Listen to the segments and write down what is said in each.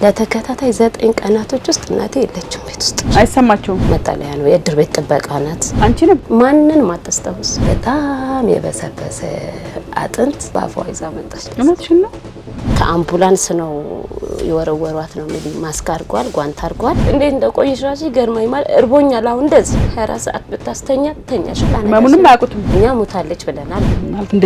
ለተከታታይ 9 ቀናቶች ውስጥ እናቴ የለችም ቤት ውስጥ። አይሰማቸውም። መጠለያ ነው፣ የእድር ቤት ጥበቃ ናት። አንቺንም ማንንም አታስታውስ። በጣም የበሰበሰ አጥንት በአፏ ይዛ መጣች። እውነትሽን ነው። ከአምቡላንስ ነው የወረወሯት ነው እንግዲህ። ማስክ አድርጓል፣ ጓንት አድርጓል። እንዴት እንደቆየሽ ራሱ ይገርማኝ። ማለት እርቦኛል። አሁን እንደዚህ 24 ሰዓት ብታስተኛ ተኛሽ። ምንም አያውቁትም። እኛ ሞታለች ብለናል። ማለት እንደ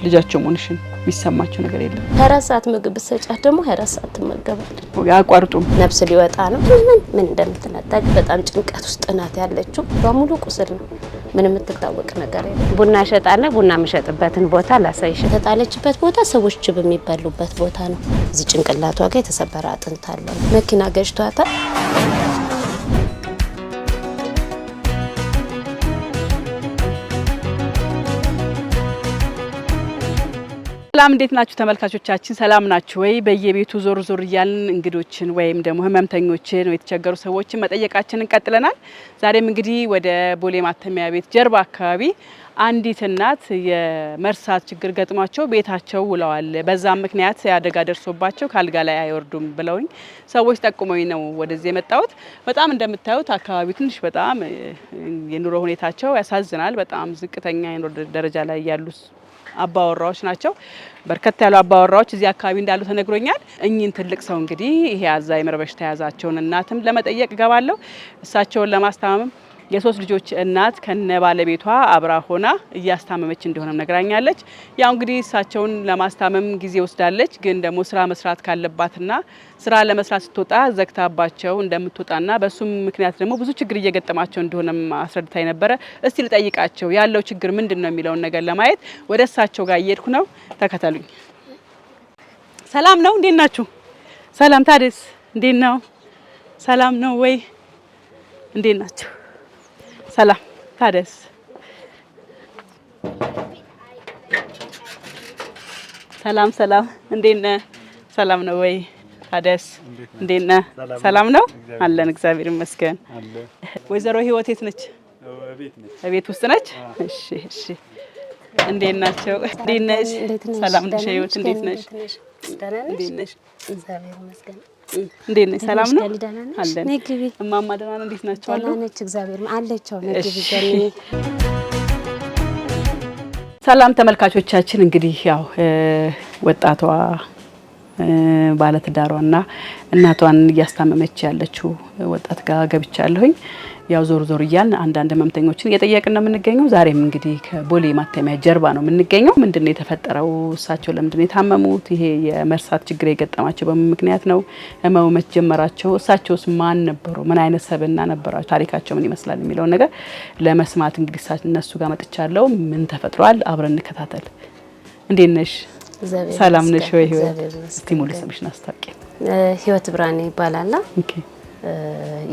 ልጃቸው መሆንሽን የሚሰማቸው ነገር የለም። 24 ሰዓት ምግብ ብትሰጫት ደግሞ 24 ሰዓት ትመገባለች። ያቋርጡም። ነፍስ ሊወጣ ነው። ምን እንደምትነጠቅ በጣም ጭንቀት ውስጥ ናት ያለችው። በሙሉ ቁስል ነው። ምንም የምትታወቅ ነገር የለም። ቡና ሸጣለሁ። ቡና የምሸጥበትን ቦታ ላሳይሽ። የተጣለችበት ቦታ ሰዎች ጅብ የሚበሉበት ቦታ ነው። እዚህ ጭንቅላቷ ጋር የተሰበረ አጥንት አለ። መኪና ገጭቷታል። ሰላም እንዴት ናችሁ ተመልካቾቻችን? ሰላም ናችሁ ወይ? በየቤቱ ዞር ዞር እያልን እንግዶችን ወይም ደግሞ ህመምተኞችን ወይ የተቸገሩ ሰዎችን መጠየቃችንን ቀጥለናል። ዛሬም እንግዲህ ወደ ቦሌ ማተሚያ ቤት ጀርባ አካባቢ አንዲት እናት የመርሳት ችግር ገጥሟቸው ቤታቸው ውለዋል። በዛም ምክንያት አደጋ ደርሶባቸው ካልጋ ላይ አይወርዱም ብለውኝ ሰዎች ጠቁመኝ ነው ወደዚህ የመጣሁት። በጣም እንደምታዩት አካባቢው ትንሽ በጣም የኑሮ ሁኔታቸው ያሳዝናል። በጣም ዝቅተኛ የኑሮ ደረጃ ላይ ያሉ አባወራዎች ናቸው። በርከት ያሉ አባወራዎች እዚህ አካባቢ እንዳሉ ተነግሮኛል። እኚህን ትልቅ ሰው እንግዲህ ይሄ አልዛይመር በሽታ የያዛቸውን እናትም ለመጠየቅ ገባለሁ። እሳቸውን ለማስታመም የሶስት ልጆች እናት ከነ ባለቤቷ አብራ ሆና እያስታመመች እንደሆነ ነግራኛለች። ያው እንግዲህ እሳቸውን ለማስታመም ጊዜ ወስዳለች። ግን ደግሞ ስራ መስራት ካለባትና ስራ ለመስራት ስትወጣ ዘግታባቸው እንደምትወጣና በሱም ምክንያት ደግሞ ብዙ ችግር እየገጠማቸው እንደሆነም አስረድታኝ ነበረ። እስቲ ልጠይቃቸው ያለው ችግር ምንድነው የሚለውን ነገር ለማየት ወደ እሳቸው ጋር እየሄድኩ ነው። ተከተሉኝ። ሰላም ነው? እንዴት ናችሁ? ሰላም። ታዲያስ እንዴት ነው? ሰላም ነው ወይ? እንዴት ናችሁ? ሰላም። ታዲያስ ሰላም። እንዴት ነህ? ሰላም ነው ወይ? ታዲያስ እንዴት ነህ? ሰላም ነው አለን። እግዚአብሔር ይመስገን። ወይዘሮ ህይወት የት ነች? ቤት ውስጥ ነች። እሺ። እንዴት ናቸው? እንዴት ነሽ? ሰላም ነሽ? ህይወት እንዴት ነሽ? እንዴት ነሽ? እግዚአብሔር ይመስገን። እንዴት ነሽ? ሰላም ነው አለን። ነግቢ እማማ ደህና ነው? እንዴት ናቸው? አሉ ነች። እግዚአብሔር አለቸው። ነግቢ ገኒ። ሰላም ተመልካቾቻችን፣ እንግዲህ ያው ወጣቷ ባለትዳሯና እናቷን እያስታመመች ያለችው ወጣት ጋር ገብቻለሁኝ። ያው ዞር ዞር እያልን አንዳንድ ህመምተኞችን እየጠየቅን ነው የምንገኘው። ዛሬም እንግዲህ ከቦሌ ማተሚያ ጀርባ ነው የምንገኘው። ምንድነው የተፈጠረው? እሳቸው ለምንድነው የታመሙት? ይሄ የመርሳት ችግር የገጠማቸው በምን ምክንያት ነው? ህመሙ መጀመራቸው? እሳቸውስ ማን ነበሩ? ምን አይነት ሰብዕና ነበራቸው? ታሪካቸው ምን ይመስላል የሚለውን ነገር ለመስማት እንግዲህ እነሱ ጋር መጥቻለሁ። ምን ተፈጥሯል? አብረን እንከታተል። እንዴት ነሽ? ሰላም ነሽ ወይ ህይወት? እስቲ ሙሉ ስምሽን አስታውቂ። ህይወት ብርሃኔ ይባላል። ኦኬ።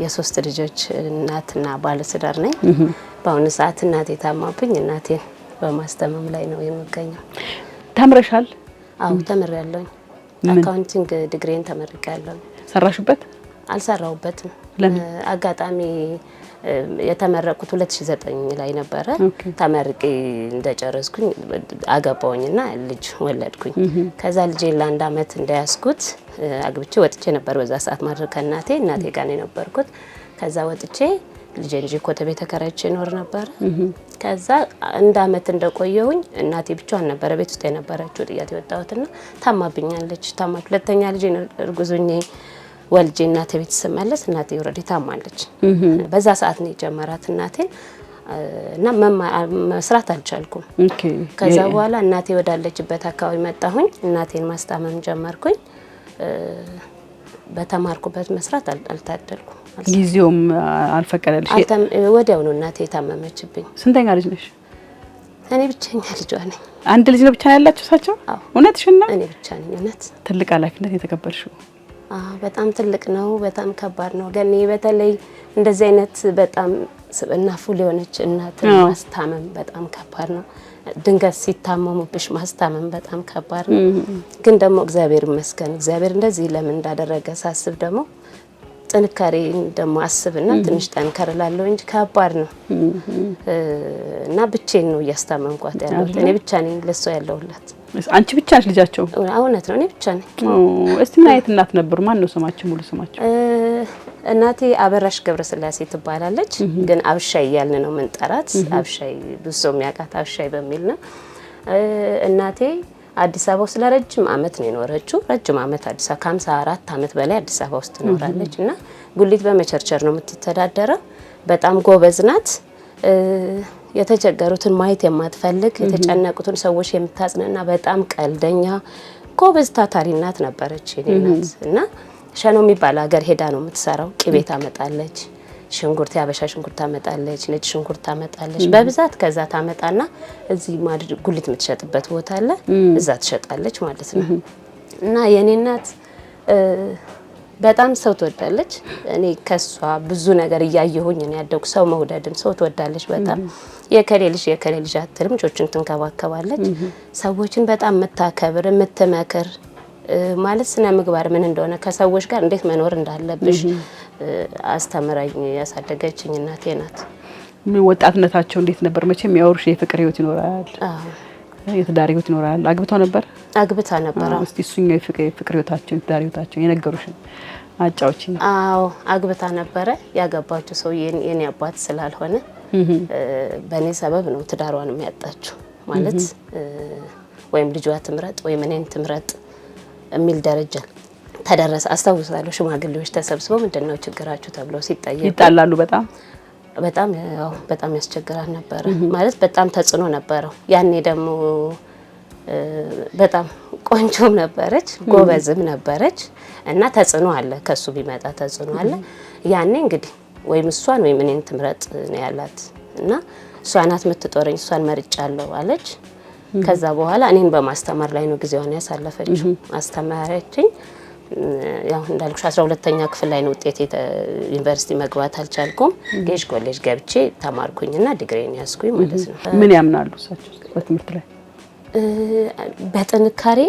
የሶስት ልጆች እናትና ባለትዳር ነኝ። በአሁኑ ሰዓት እናቴ ታማብኝ እናቴን በማስተማም ላይ ነው የምገኘው። ተምረሻል? አዎ ተምሬያለሁኝ። አካውንቲንግ ዲግሪን ተመርቄያለሁ። ሰራሽበት? አልሰራሁበትም። አጋጣሚ የተመረቁት 2009 ላይ ነበረ። ተመርቄ እንደጨረስኩኝ አገባውኝና ልጅ ወለድኩኝ። ከዛ ልጄን ለአንድ አመት እንዳያስኩት አግብቼ ወጥቼ ነበር። በዛ ሰዓት ማድረግ ከእናቴ ጋር ነው የነበርኩት። ከዛ ወጥቼ ልጄን ይዤ ኮተቤ ተከራይቼ ኖር ነበር። ከዛ አንድ አመት እንደቆየሁኝ እናቴ ብቻዋን ነበረ ቤት ውስጥ የነበረችው። ጥያት የወጣሁትና ታማብኛለች። ሁለተኛ ልጄ እርጉዙኝ ወልጄ እናቴ ቤት ስመለስ እናቴ ኦሬዲ ታማለች። በዛ ሰዓት ነው የጀመራት እናቴ እና መስራት አልቻልኩም። ከዛ በኋላ እናቴ ወዳለችበት አካባቢ መጣሁኝ። እናቴን ማስታመም ጀመርኩኝ። በተማርኩበት መስራት አልታደልኩም። ጊዜውም አልፈቀደልሽ? ወዲያው ነው እናቴ ታመመችብኝ። ስንተኛ ልጅ ነሽ? እኔ ብቸኛ ልጇ ነኝ። አንድ ልጅ ነው ብቻ ያላችሁ እሳቸው? እውነትሽን ነው? እኔ ብቻ ነኝ። እውነት ትልቅ ኃላፊነት የተቀበልሽው። በጣም ትልቅ ነው። በጣም ከባድ ነው። ገኔ በተለይ እንደዚህ አይነት በጣም ስብዕና ፉል የሆነች እናት ማስታመም በጣም ከባድ ነው። ድንገት ሲታመሙብሽ ማስታመም በጣም ከባድ ነው። ግን ደግሞ እግዚአብሔር ይመስገን እግዚአብሔር እንደዚህ ለምን እንዳደረገ ሳስብ ደግሞ ጥንካሬ ደግሞ አስብና ትንሽ ጠንከር እላለሁ እንጂ ከባድ ነው። እና ብቻዬን ነው እያስታመምኳት ያለሁት። እኔ ብቻ ነኝ ለሷ ያለሁላት። አንቺ ብቻ ነሽ ልጃቸው? እውነት ነው፣ እኔ ብቻ ነኝ። እስቲ ምን አይነት እናት ነበሩ? ማን ነው ስማቸው? ሙሉ ስማቸው? እናቴ አበራሽ ገብረስላሴ ትባላለች። ግን አብሻይ እያልን ነው የምንጠራት። አብሻይ ብዙ ሰው የሚያውቃት አብሻይ በሚል ነው። እናቴ አዲስ አበባ ውስጥ ለረጅም አመት ነው የኖረችው። ረጅም አመት አዲስ አበባ ከ54 አመት በላይ አዲስ አበባ ውስጥ ትኖራለች እና ጉሊት በመቸርቸር ነው የምትተዳደረው። በጣም ጎበዝ ናት። የተቸገሩትን ማየት የማትፈልግ የተጨነቁትን ሰዎች የምታጽናና በጣም ቀልደኛ ጎበዝ ታታሪ እናት ነበረች የኔ እናት። እና ሸኖ የሚባል ሀገር ሄዳ ነው የምትሰራው። ቅቤ ታመጣለች፣ ሽንኩርት ያበሻ ሽንኩርት ታመጣለች፣ ነጭ ሽንኩርት ታመጣለች በብዛት። ከዛ ታመጣና እዚህ ማድረግ ጉሊት የምትሸጥበት ቦታ አለ፣ እዛ ትሸጣለች ማለት ነው። እና የኔ እናት በጣም ሰው ትወዳለች። እኔ ከሷ ብዙ ነገር እያየሁኝ ነው ያደኩ። ሰው መውደድን፣ ሰው ትወዳለች በጣም። የከሌ ልጅ አትልም፣ ልጆችን ትንከባከባለች። ሰዎችን በጣም የምታከብር የምትመክር ማለት ስነ ምግባር ምን እንደሆነ ከሰዎች ጋር እንዴት መኖር እንዳለብሽ አስተምራኝ ያሳደገችኝ እናቴ ናት። ወጣትነታቸው እንዴት ነበር? መቼም ያወሩሽ የፍቅር ህይወት ይኖራል፣ የትዳር ህይወት ይኖራል። አግብተው ነበር? አግብታ ነበር። እስቲ እሱኛው የፍቅር ህይወታቸው የትዳር ህይወታቸው የነገሩሽን አጫውቺኝ። አዎ አግብታ ነበረ። ያገባችው ሰው የኔ አባት ስላልሆነ በእኔ ሰበብ ነው ትዳሯን የሚያጣችው። ማለት ወይም ልጇ ትምረጥ ወይም እኔን ትምረጥ የሚል ደረጃ ተደረሰ። አስታውሳለሁ ሽማግሌዎች ተሰብስበው ምንድነው ችግራችሁ ተብለው ሲጠየቁ ይጣላሉ። በጣም ያስቸግራል ነበር። ማለት በጣም ተጽዕኖ ነበረው። ያኔ ደግሞ በጣም ቆንጆም ነበረች፣ ጎበዝም ነበረች እና ተጽዕኖ አለ፣ ከሱ ቢመጣ ተጽዕኖ አለ። ያኔ እንግዲህ ወይም እሷን ወይም እኔን ትምረጥ ነው ያላት እና እሷ ናት የምትጦረኝ፣ እሷን መርጫለሁ አለች። ከዛ በኋላ እኔን በማስተማር ላይ ነው ጊዜዋን ያሳለፈችው። አስተማረችኝ። ያው እንዳልኩሽ 12ኛ ክፍል ላይ ነው ውጤት ዩኒቨርሲቲ መግባት አልቻልኩም። ጌሽ ኮሌጅ ገብቼ ተማርኩኝና ዲግሪን ያስኩኝ ማለት ነው። ምን ያምናሉ እሳቸው በትምህርት ላይ? በጥንካሬ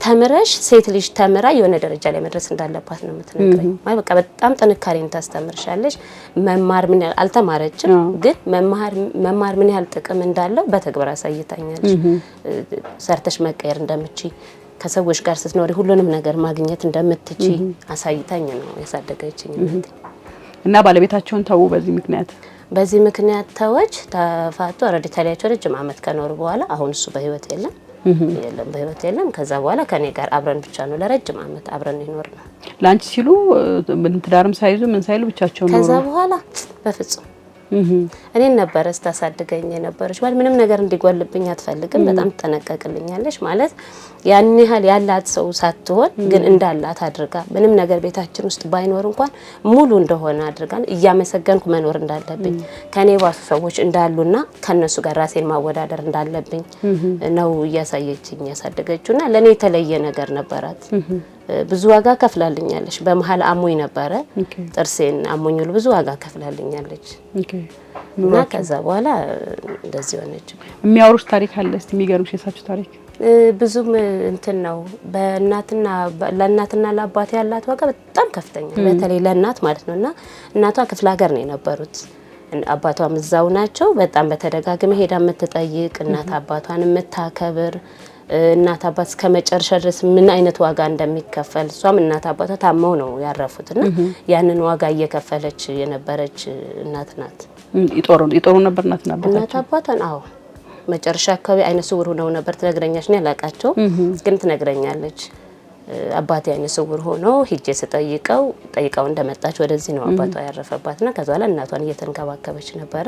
ተምረሽ ሴት ልጅ ተምራ የሆነ ደረጃ ላይ መድረስ እንዳለባት ነው የምትነግረኝ። ማለት በቃ በጣም ጥንካሬን ታስተምርሻለች። መማር ምን ያህል አልተማረችም፣ ግን መማር ምን ያህል ጥቅም እንዳለው በተግባር አሳይታኛለች። ሰርተሽ መቀየር እንደምትችይ፣ ከሰዎች ጋር ስትኖሪ ሁሉንም ነገር ማግኘት እንደምትችይ አሳይታኝ ነው ያሳደገችኝ እና ባለቤታቸውን ተው በዚህ ምክንያት ተወች፣ ተፋቱ። ኦልሬዲ ተለያይተው ረጅም አመት ከኖሩ በኋላ አሁን እሱ በህይወት የለም። ከዛ በኋላ ከኔ ጋር አብረን ብቻ ነው ለረጅም አመት አብረን ይኖር ነው። ላንቺ ሲሉ ትዳርም ሳይዙ ምን ሳይሉ ብቻቸው ነው። ከዛ በኋላ በፍጹም እኔን ነበር ስታሳድገኝ የነበረች። ማለት ምንም ነገር እንዲጎልብኝ አትፈልግም። በጣም ትጠነቀቅልኛለች። ማለት ያን ያህል ያላት ሰው ሳትሆን ግን እንዳላት አድርጋ ምንም ነገር ቤታችን ውስጥ ባይኖር እንኳን ሙሉ እንደሆነ አድርጋ እያመሰገንኩ መኖር እንዳለብኝ ከኔ ባሱ ሰዎች እንዳሉና ከነሱ ጋር ራሴን ማወዳደር እንዳለብኝ ነው እያሳየችኝ ያሳደገችውና ለኔ የተለየ ነገር ነበራት። ብዙ ዋጋ ከፍላልኛለች። በመሃል አሞኝ ነበረ፣ ጥርሴን አሞኝ ብዙ ዋጋ ከፍላልኛለች። እና ከዛ በኋላ እንደዚህ ሆነች። የሚያወሩሽ ታሪክ አለ? እስቲ የሚገርምሽ የሳችሁ ታሪክ? ብዙም እንትን ነው። ለእናትና ለአባት ያላት ዋጋ በጣም ከፍተኛ፣ በተለይ ለእናት ማለት ነውና እናቷ ክፍለ ሀገር ነው የነበሩት። አባቷም እዛው ናቸው። በጣም በተደጋጋሚ ሄዳ የምትጠይቅ እናት አባቷን የምታከብር እናት አባት እስከመጨረሻ ድረስ ምን አይነት ዋጋ እንደሚከፈል እሷም እናት አባቷ ታመው ነው ያረፉትና ያንን ዋጋ እየከፈለች የነበረች እናት ናት። ይጦሩ ነበር እናት አባቷን። አዎ መጨረሻ አካባቢ አይነ ስውር ሆነው ነበር ትነግረኛለች። ነው ያላቃቸው ግን ትነግረኛለች። አባቴ አይነ ስውር ሆኖ ሂጄ ስጠይቀው እንደመጣች ወደዚህ ነው አባቷ ያረፈባትና ከዛ በኋላ እናቷን እየተንከባከበች ነበረ።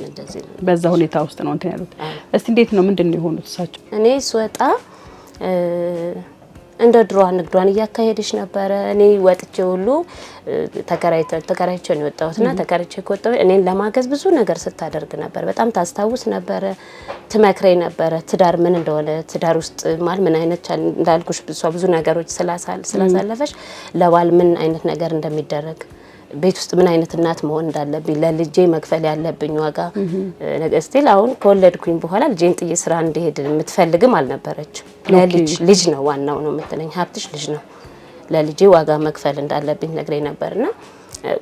እንደዚህ ነው። በዛ ሁኔታ ውስጥ ነው እንትን ያሉት። እስቲ እንዴት ነው ምንድነው የሆኑት እሳቸው? እኔ ስወጣ እንደ ድሮዋ ንግዷን እያካሄደች ነበረ። እኔ ወጥቼ ሁሉ ተከራይቼ ነው የወጣሁትና ተከራይቼ ከወጣሁ እኔን ለማገዝ ብዙ ነገር ስታደርግ ነበር። በጣም ታስታውስ ነበረ፣ ትመክረኝ ነበረ። ትዳር ምን እንደሆነ ትዳር ውስጥ ማለት ምን አይነት እንዳልኩሽ ብዙ ነገሮች ስላሳለፈች ለባል ምን አይነት ነገር እንደሚደረግ ቤት ውስጥ ምን አይነት እናት መሆን እንዳለብኝ ለልጄ መክፈል ያለብኝ ዋጋ ነገር ስቲል አሁን ከወለድኩኝ በኋላ ልጄን ጥዬ ስራ እንድሄድ የምትፈልግም አልነበረችም። ልጅ ነው ዋናው ነው የምትለኝ፣ ሀብትሽ ልጅ ነው፣ ለልጄ ዋጋ መክፈል እንዳለብኝ ነግሬ ነበርና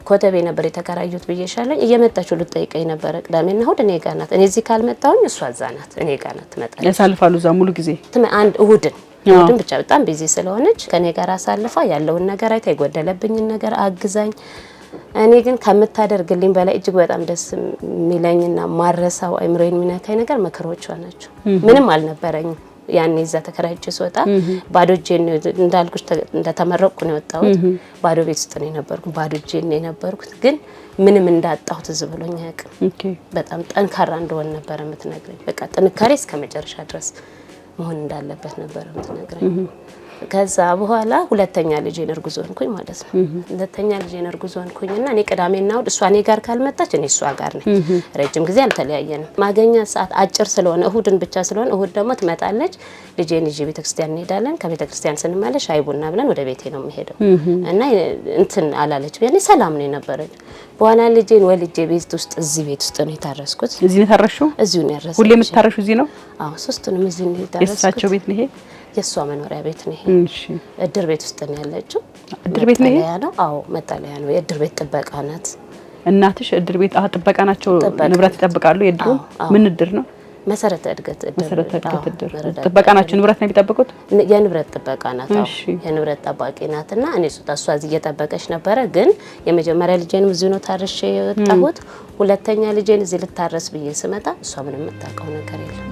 ኮተቤ ነበር የተከራዩት ብዬሻለኝ። እየመጣችሁ ልትጠይቀኝ ነበር ቅዳሜና እሁድ እኔ ጋር ናት። እኔ እዚህ ካልመጣሁኝ እሷ እዛ ናት እኔ ጋር ናት ትመጣለች። ያሳልፋሉ እዛ ሙሉ ጊዜ አንድ እሁድን ብቻ በጣም ቢዚ ስለሆነች ከኔ ጋር አሳልፋ ያለውን ነገር አይታ የጎደለብኝን ነገር አግዛኝ። እኔ ግን ከምታደርግልኝ በላይ እጅግ በጣም ደስ የሚለኝና ማረሳው አይምሮዬን የሚነካኝ ነገር ምክሮቿ ናቸው። ምንም አልነበረኝም ያኔ እዛ ተከራይቼ ስወጣ ባዶ እጄን እንዳልኩሽ እንደተመረቅኩ ነው የወጣሁት። ባዶ ቤት ውስጥ ነው የነበርኩት፣ ባዶ እጄን ነው የነበርኩት። ግን ምንም እንዳጣሁ ትዝ ብሎኝ አያውቅም። በጣም ጠንካራ እንደሆነ ነበር የምትነግረኝ። በቃ ጥንካሬ እስከ መጨረሻ ድረስ መሆን እንዳለበት ነበር የምትነግረኝ። ከዛ በኋላ ሁለተኛ ልጄን እርጉዝ ሆንኩኝ ማለት ነው። ሁለተኛ ልጄን እርጉዝ ሆንኩኝና እኔ ቅዳሜና እሁድ እሷ እኔ ጋር ካልመጣች እኔ እሷ ጋር ነኝ። ረጅም ጊዜ አልተለያየንም። ማገኛ ሰዓት አጭር ስለሆነ እሁድን ብቻ ስለሆነ እሁድ ደግሞ ትመጣለች። ልጄን ይዤ ቤተክርስቲያን እንሄዳለን። ከቤተክርስቲያን ስንመለስ ሻይ ቡና ብለን ወደ ቤቴ ነው የምሄደው እና እንትን አላለች ያኔ ሰላም ነው የነበረኝ። በኋላ ልጄን ወልጄ ቤት ውስጥ እዚህ ቤት ውስጥ ነው የታረስኩት። እዚህ ነው የታረሽው? እዚሁ ነው ያረስኩት። ሁሌ የምታረሹ እዚህ ነው? አዎ ሶስቱንም እዚህ ነው የታረስኩት። የእሳቸው ቤት ነው ይሄ? የሷ መኖሪያ ቤት ነው ይሄ። እሺ እድር ቤት ውስጥ ነው ያለችው። እድር ቤት ነው ይሄ? አዎ መጠለያ ነው። የእድር ቤት ጥበቃ ናት። እናትሽ እድር ቤት ጥበቃ ናቸው? ንብረት ይጠብቃሉ? የእድሩ ምን እድር ነው? መሰረተ እድገት እድር ጥበቃ ናቸው። ንብረት ነው የሚጠብቁት? የንብረት ጥበቃ ናት። አዎ የንብረት ጠባቂ ናትና እኔ እሷ እዚህ እየጠበቀች ነበረ። ግን የመጀመሪያ ልጄን እዚሁ ነው ታርሼ የወጣሁት። ሁለተኛ ልጄን እዚህ ልታረስ ብዬ ስመጣ እሷ ምንም የምታውቀው ነገር የለም።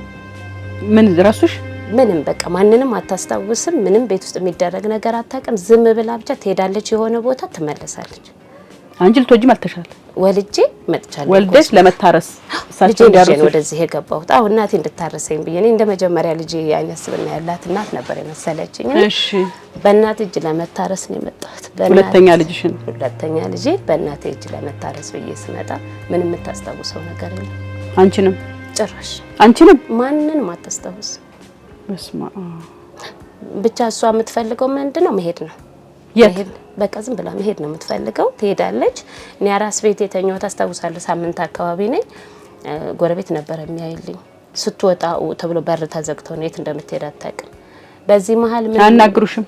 ምን ረሱሽ? ምንም በቃ ማንንም አታስታውስም። ምንም ቤት ውስጥ የሚደረግ ነገር አታውቅም። ዝም ብላ ብቻ ትሄዳለች፣ የሆነ ቦታ ትመለሳለች። አንቺ ልትወጂም አልተሻለ? ወልጄ መጥቻለሁ። ወልደሽ ለመታረስ እሳቸው እንዲያርሱ ወደዚህ የገባሁት። አዎ እናቴ እንድታረሰኝ ብዬ እኔ እንደ መጀመሪያ ልጄ አይነት ስብና ያላት እናት ነበር የመሰለችኝ። እሺ በእናት እጅ ለመታረስ ነው የመጣሁት። ሁለተኛ ልጅሽን? ሁለተኛ ልጄ በእናቴ እጅ ለመታረስ ብዬ ስመጣ ምንም የምታስታውሰው ነገር የለም። አንቺንም? ጭራሽ አንቺንም ማንንም አታስታውስ። በስማ ብቻ እሷ የምትፈልገው ምንድነው? መሄድ ነው። የት? በቃ ዝም ብላ መሄድ ነው የምትፈልገው። ትሄዳለች። እኔ አራስ ቤት የተኛው ታስታውሳለህ? ሳምንት አካባቢ ነኝ። ጎረቤት ነበር የሚያይልኝ። ስትወጣ ተብሎ በር ተዘግተው ነው የት እንደምትሄድ አታውቅም። በዚህ መሀል ምን አናግሩሽም?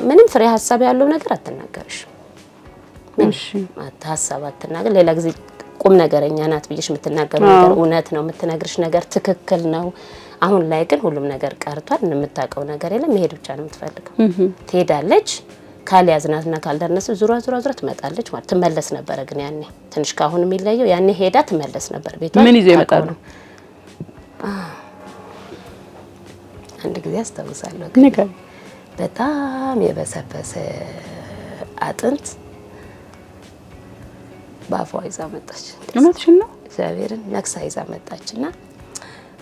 ምንም ፍሬ ሀሳብ ያለው ነገር አትናገርሽም። እሺ ሀሳብ አትናገር። ሌላ ጊዜ ቁም ነገረኛ ናት ብዬሽ የምትናገረው ነገር እውነት ነው፣ የምትነግርሽ ነገር ትክክል ነው። አሁን ላይ ግን ሁሉም ነገር ቀርቷል። የምታውቀው ነገር የለም። መሄድ ብቻ ነው የምትፈልገው። ትሄዳለች። ካልያዝናትና ካልደረስን ዙራ ትመጣለች ማለት ትመለስ ነበረ። ግን ያኔ ትንሽ ካሁን የሚለየው ያኔ ሄዳ ትመለስ ነበር። ቤቷ ምን ይዘው ይመጣሉ? አንድ ጊዜ አስታውሳለሁ። ነገር በጣም የበሰበሰ አጥንት ባፏ ይዛ መጣች። እውነትሽን ነው? እግዚአብሔርን ነክሳ ይዛ መጣችና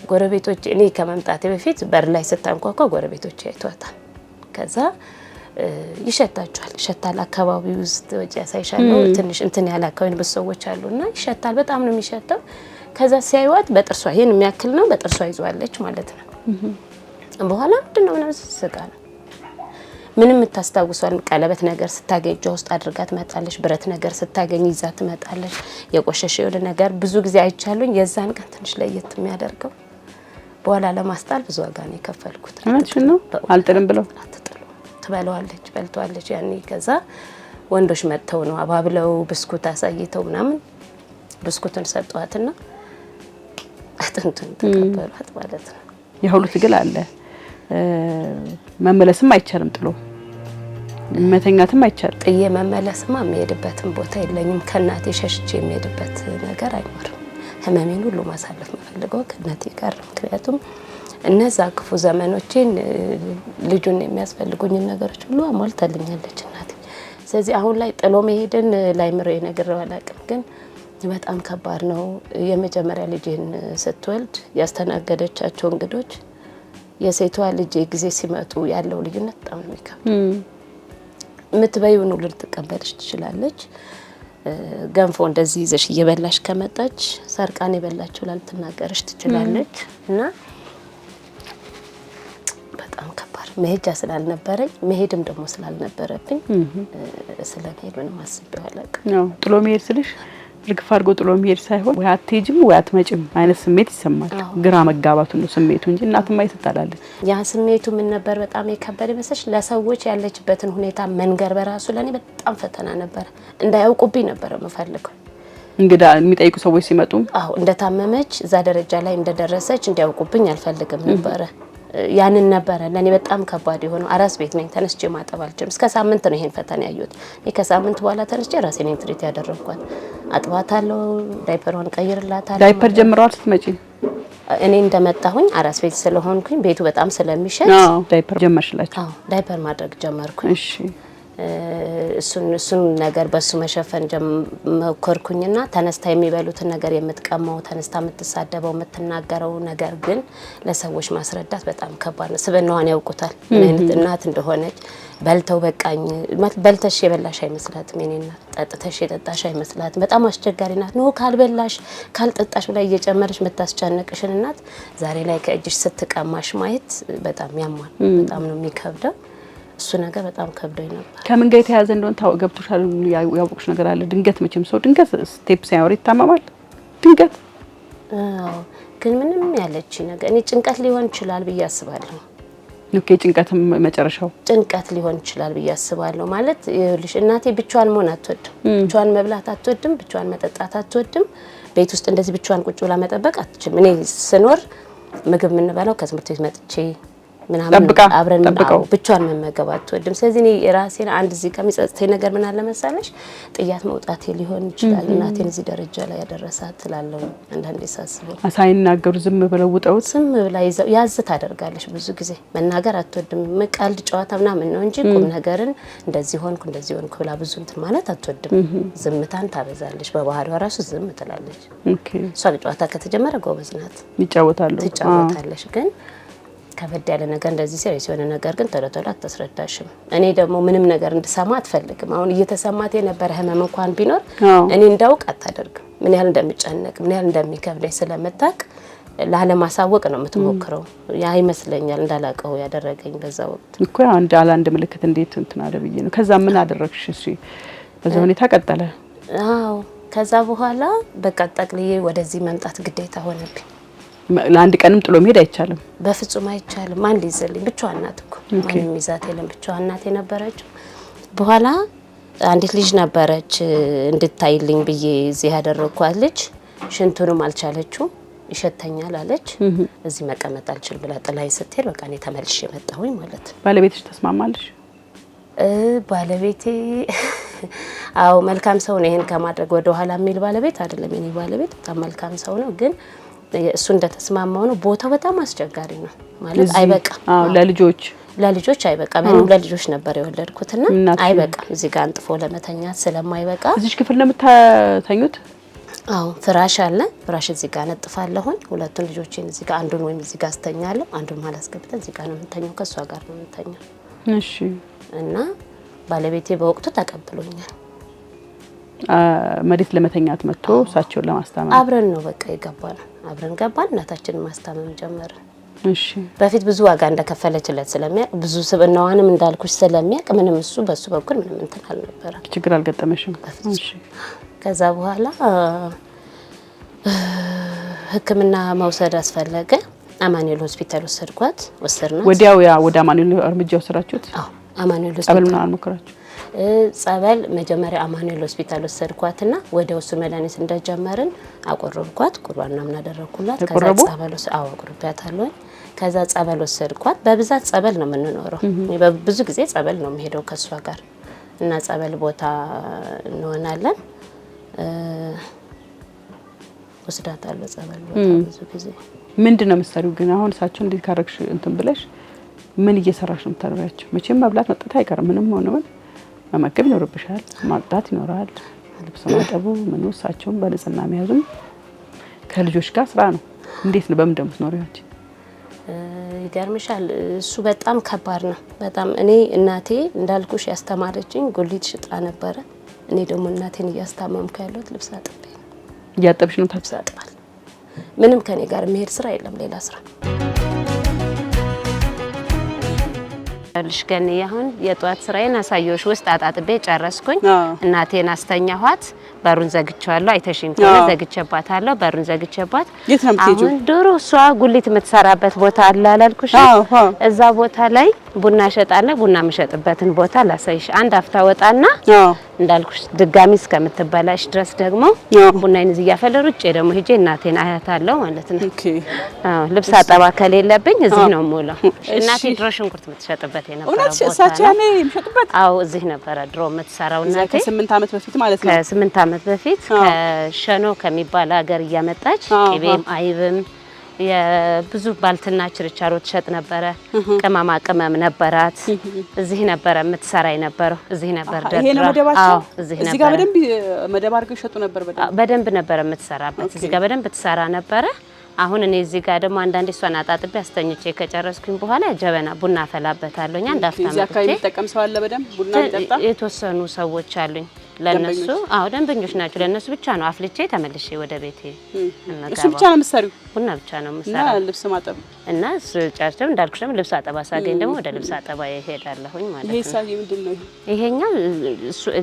ጎረቤቶች እኔ ከመምጣቴ በፊት በር ላይ ስታንኳኳ ጎረቤቶች አይቷታል። ከዛ ይሸታል አካባቢ ውስጥ ወጪ ያሳይሻለሁ። ትንሽ እንትን ያለ አካባቢ ብዙ ሰዎች አሉና ይሸታል፣ በጣም ነው የሚሸተው። ከዛ ሲያዩት በጥርሷ ይሄን የሚያክል ነው በጥርሷ ይዟለች ማለት ነው። በኋላ ምንድነው ምንም ስጋ ነው ምንም የምታስታውሷል። ቀለበት ነገር ስታገኝ እጇ ውስጥ አድርጋ ትመጣለች። ብረት ነገር ስታገኝ ይዛ ትመጣለች። የቆሸሸ የሆነ ነገር ብዙ ጊዜ አይቻሉኝ። የዛን ቀን ትንሽ ለየት የሚያደርገው በኋላ ለማስጣል ብዙ ዋጋ ነው የከፈልኩት። እውነትሽን ነው? አልጥልም ብለው ትበለዋለች፣ በልቷለች ያኔ። ከዛ ወንዶች መጥተው ነው አባብለው ብስኩት አሳይተው ምናምን ብስኩትን ሰጧትና አጥንቱን ተቀበሏት ማለት ነው። የሁሉ ትግል አለ። መመለስም አይቻልም፣ ጥሎ መተኛትም አይቻልም። ጥዬ መመለስማ የሚሄድበትም ቦታ የለኝም። ከእናቴ ሸሽቼ የሚሄድበት ነገር አይኖርም። ህመሜን ሁሉ ማሳለፍ የምፈልገው ከእናቴ ጋር ነው። ምክንያቱም እነዛ ክፉ ዘመኖቼን ልጁን የሚያስፈልጉኝን ነገሮች ሁሉ አሟልታልኛለች እናቴ። ስለዚህ አሁን ላይ ጥሎ መሄድን ላይምሮ የነግረው አላውቅም፣ ግን በጣም ከባድ ነው። የመጀመሪያ ልጄን ስትወልድ ያስተናገደቻቸው እንግዶች የሴቷ ልጅ ጊዜ ሲመጡ ያለው ልዩነት በጣም ነው የሚከብድ። የምትበይውን ሁሉ ልትቀበልሽ ትችላለች። ገንፎ እንደዚህ ይዘሽ እየበላሽ ከመጣች ሰርቃን የበላችሁ ላልትናገርሽ ትችላለች። እና በጣም ከባድ መሄጃ ስላልነበረኝ መሄድም ደግሞ ስላልነበረብኝ ስለመሄድ ምንም አስቤው አላውቅም። ጥሎ መሄድ ስልሽ እርግፍ አድርጎ ጥሎ የሚሄድ ሳይሆን ወይ አትሄጂም ወይ አትመጭም አይነት ስሜት ይሰማል። ግራ መጋባቱ ነው ስሜቱ እንጂ እናትማ ይተጣላለች። ያ ስሜቱ ምን ነበር በጣም የከበደ መሰለሽ ለሰዎች ያለችበትን ሁኔታ መንገር በራሱ ለኔ በጣም ፈተና ነበር። እንዳያውቁብኝ ነበር የምፈልገው። እንግዳ የሚጠይቁ ሰዎች ሲመጡ እንደታመመች እዛ ደረጃ ላይ እንደደረሰች እንዲያውቁብኝ አልፈልግም ነበር። ያንን ነበር ለኔ በጣም ከባድ የሆነው። አራስ ቤት ነኝ ተነስቼ ማጠብ አልችልም። እስከ ሳምንት ነው ይሄን ፈተና ያዩት። ከሳምንት በኋላ ተነስቼ ራሴ ነኝ ትሪት ያደረኳት። አጥባታለሁ፣ ዳይፐሯን ቀይርላታለሁ። ዳይፐር ጀምረዋል ስትመጪ? እኔ እንደመጣሁኝ አራስ ቤት ስለሆንኩኝ ቤቱ በጣም ስለሚሸት ዳይፐር ጀመርሽላችሁ? ዳይፐር ማድረግ ጀመርኩኝ። እሺ እሱን ነገር በሱ መሸፈን ጀመርኩኝና ተነስታ የሚበሉትን ነገር የምትቀማው ተነስታ የምትሳደበው የምትናገረው ነገር ግን ለሰዎች ማስረዳት በጣም ከባድ ነው። ስብናዋን ያውቁታል ምን አይነት እናት እንደሆነች። በልተው በቃኝ በልተሽ የበላሽ አይመስላትም የኔ እናት፣ ጠጥተሽ የጠጣሽ አይመስላትም። በጣም አስቸጋሪ ናት። ነው ካልበላሽ ካልጠጣሽ ብላ እየጨመረች የምታስጨንቅሽን እናት ዛሬ ላይ ከእጅሽ ስትቀማሽ ማየት በጣም ያማል። በጣም ነው የሚከብደው። እሱ ነገር በጣም ከብዶኝ ነበር። ከምን ጋር የተያዘ እንደሆነ ገብቶሻል? ያወቅሽ ነገር አለ? ድንገት መቼም ሰው ድንገት ስቴፕ ሳይኖር ይታመማል። ድንገት ግን ምንም ያለች ነገር እኔ ጭንቀት ሊሆን ይችላል ብዬ አስባለሁ። ኦኬ ጭንቀትም መጨረሻው ጭንቀት ሊሆን ይችላል ብዬ አስባለሁ። ማለት ይኸውልሽ እናቴ ብቻዋን መሆን አትወድም፣ ብቻዋን መብላት አትወድም፣ ብቻዋን መጠጣት አትወድም። ቤት ውስጥ እንደዚህ ብቻዋን ቁጭ ብላ መጠበቅ አትችልም። እኔ ስኖር ምግብ የምንበላው ከትምህርት ቤት መጥቼ ምናምን አብረን ብቻዋን መመገብ አትወድም። ስለዚህ እኔ ራሴን አንድ እዚህ ከሚጸጽተኝ ነገር ምን አለ መሰለሽ ጥያት መውጣቴ ሊሆን ይችላል እናቴን እዚህ ደረጃ ላይ ያደረሳት ትላለሁ አንዳንዴ ሳስበው። ሳይናገሩ ዝም ብለው ውጠውት ዝም ብላ ይዘው ያዝ ታደርጋለች። ብዙ ጊዜ መናገር አትወድም። ቀልድ ጨዋታ ምናምን ነው እንጂ ቁም ነገርን እንደዚህ ሆንኩ ብላ ብዙ እንትን ማለት አትወድም። ዝምታን ታበዛለች። በባህሪዋ ራሱ ዝም ትላለች። እሷ ጨዋታ ከተጀመረ ጎበዝ ናት፣ ትጫወታለች ግን ከበድ ያለ ነገር እንደዚህ ሲሪየስ የሆነ ነገር ግን ተለተለ አትስረዳሽም። እኔ ደግሞ ምንም ነገር እንድሰማ አትፈልግም። አሁን እየተሰማት የነበረ ህመም እንኳን ቢኖር እኔ እንዳውቅ አታደርግም። ምን ያህል እንደምጨነቅ ምን ያህል እንደሚከብደኝ ስለምታውቅ ላለማሳወቅ ነው የምትሞክረው። ያ ይመስለኛል እንዳላቀው ያደረገኝ በዛ ወቅት እኮ አንድ ምልክት እንዴት እንትን አለ ብዬ ነው። ከዛ ምን አደረግሽ? እሺ በዛ ሁኔታ ቀጠለ? ከዛ በኋላ በቃ ጠቅልዬ ወደዚህ መምጣት ግዴታ ሆነብኝ። ለአንድ ቀንም ጥሎ መሄድ አይቻልም። በፍጹም አይቻልም። አንድ ይዘልኝ ብቻዋን ናት እኮ ማንም ይዛት የለም። ብቻዋን ናት የነበረችው። በኋላ አንዲት ልጅ ነበረች እንድታይልኝ ብዬ እዚህ ያደረኳት ልጅ ሽንቱንም አልቻለችው፣ ይሸተኛል አለች። እዚህ መቀመጥ አልችል ብላ ጥላይ ስትሄድ በቃ እኔ ተመልሼ መጣሁኝ ማለት ነው። ባለቤትሽ ተስማማለሽ? ባለቤቴ አዎ መልካም ሰው ነው። ይሄን ከማድረግ ወደ ኋላ የሚል ባለቤት አይደለም። የኔ ባለቤት በጣም መልካም ሰው ነው ግን እሱ እንደተስማማው ነው። ቦታው በጣም አስቸጋሪ ነው ማለት አይበቃም። ለልጆች አይበቃም። እኔም ለልጆች ነበር የወለድኩትና አይበቃም። እዚህ ጋር አንጥፎ ለመተኛት ስለማይበቃ እዚህ ክፍል ለምታተኙት? ፍራሽ አለ። ፍራሽ እዚህ ጋር ነጥፋለሁኝ። ሁለቱን ልጆቼን እዚህ ጋር አንዱን ወይም እዚህ ጋር አስተኛለሁ፣ አንዱን ማለት አስገብተን እዚህ ጋር ነው የምንተኛው። ከሷ ጋር ነው የምንተኛው። እሺ። እና ባለቤቴ በወቅቱ ተቀብሎኛል። መሬት ለመተኛት መጥቶ እሳቸውን ለማስታመም አብረን ነው በቃ ይገባል። አብረን ገባን። እናታችንን ማስታመም ጀመርን። እሺ። በፊት ብዙ ዋጋ እንደከፈለችለት ስለሚያውቅ ብዙ ስብናዋንም እንዳልኩሽ ስለሚያውቅ ምንም እሱ በሱ በኩል ምንም እንትን አልነበረ። ችግር አልገጠመሽም? እሺ። ከዛ በኋላ ሕክምና መውሰድ አስፈለገ። አማኑኤል ሆስፒታል ወሰድኳት። ወዲያው ወደ አማኑኤል እርምጃ ወሰዳችሁት? አማኑኤል ሆስፒታል ምን አልሞከራችሁ? ጸበል መጀመሪያ አማኑኤል ሆስፒታል ወሰድኳትና ወደ እሱ መድኃኒት እንደጀመርን አቆረብኳት። ቁርባንና ምን አደረኩላት። ከዛ ጸበል አቆርቢያታለሁ። ከዛ ጸበል ወሰድኳት። በብዛት ጸበል ነው የምንኖረው። ብዙ ጊዜ ጸበል ነው የምሄደው ከሷ ጋር እና ጸበል ቦታ እንሆናለን። ወስዳታለሁ ጸበል ቦታ ብዙ ጊዜ። ምንድነው መሰሪው ግን አሁን እሳቸው እንዴት ካረክሽ እንትን ብለሽ ምን እየሰራሽ ነው የምታደርጋቸው? መቼም መብላት መጠጣት አይቀርም። ምንም ሆነ መመገብ ይኖርብሻል፣ ማጥጣት ይኖራል፣ ልብስ ማጠቡ ምን እሳቸውን በንጽህና መያዙም ከልጆች ጋር ስራ ነው። እንዴት ነው በምን ደምስ ኖሪያች? ይገርምሻል እሱ በጣም ከባድ ነው። በጣም እኔ እናቴ እንዳልኩሽ ያስተማረችኝ ጉሊት ሽጣ ነበረ። እኔ ደግሞ እናቴን እያስታመምኩ ያለሁት ልብስ አጥቤ ነው። እያጠብሽ ነው? ልብስ አጥባል። ምንም ከኔ ጋር የሚሄድ ስራ የለም ሌላ ስራ። ይኸውልሽ ገኒ አሁን የጧት ስራዬን አሳየሁሽ። ውስጥ አጣጥቤ ጨረስኩኝ። እናቴን አስተኛኋት። በሩን ዘግቼዋለሁ። አይተሽኝ ከሆነ ዘግቼባታለሁ። በሩን ዘግቼባት አሁን ድሮ እሷ ጉሊት የምትሰራበት ቦታ አለ አላልኩሽ? እዛ ቦታ ላይ ቡና ሸጣለ። ቡና የምሸጥበትን ቦታ ላሳይሽ። አንድ አፍታ ወጣና እንዳልኩሽ ድጋሚ እስከምትበላሽ ድረስ ደግሞ ቡናዬን እዚህ ያፈለሩ እጪ ደግሞ ሄጄ እናቴን አያታለሁ ማለት ነው። ልብስ አጠባ ከሌለብኝ እዚህ ነው የምውለው። እናቴ ድሮ ሽንኩርት የምትሸጥበት የነበረው ቦታ ነው። እሳቸው ያኔ የምሸጥበት? አዎ እዚህ ነበረ ድሮ የምትሰራው እናቴ። ከ8 ዓመት በፊት ማለት ነው። ከ8 ዓመት በፊት ከሸኖ ከሚባል ሀገር እያመጣች ቅቤም አይብም የብዙ ባልትና ችርቻሮ ትሸጥ ነበረ። ቅመማ ቅመም ነበራት። እዚህ ነበረ የምትሰራ የነበረው። እዚህ ነበር ደርድራ። ይሄ ነው መደባቸው? አዎ እዚህ ነበር። እዚህ ጋር በደንብ መደብ አድርገው ይሸጡ ነበር። በደንብ ነበር የምትሰራበት። እዚህ ጋር በደንብ ትሰራ ነበረ። አሁን እኔ እዚህ ጋር ደግሞ አንዳንዴ እሷን አጣጥቤ አስተኝቼ ከጨረስኩኝ በኋላ ጀበና ቡና አፈላበታለሁ። አንድ አፍታ ማለት ነው። እዚህ አካባቢ ተጠቀም ሰው አለ በደንብ ቡና የሚጠጣ የተወሰኑ ሰዎች አሉኝ። ለነሱ ደንበኞች ናቸው። ለነሱ ብቻ ነው አፍልቼ ተመልሼ ወደ ቤቴ እናጋባ። እሱ ብቻ ነው የምትሰሪው? ቡና ብቻ ነው የምሰራው። እና ልብስ ማጠብ እና ጨርሰም እንዳልኩሽ ደግሞ ልብስ አጠባ ሳገኝ ደግሞ ወደ ልብስ አጠባ ይሄዳለሁኝ ማለት ነው። ይሄ ሳይ ምንድነው? ይሄኛው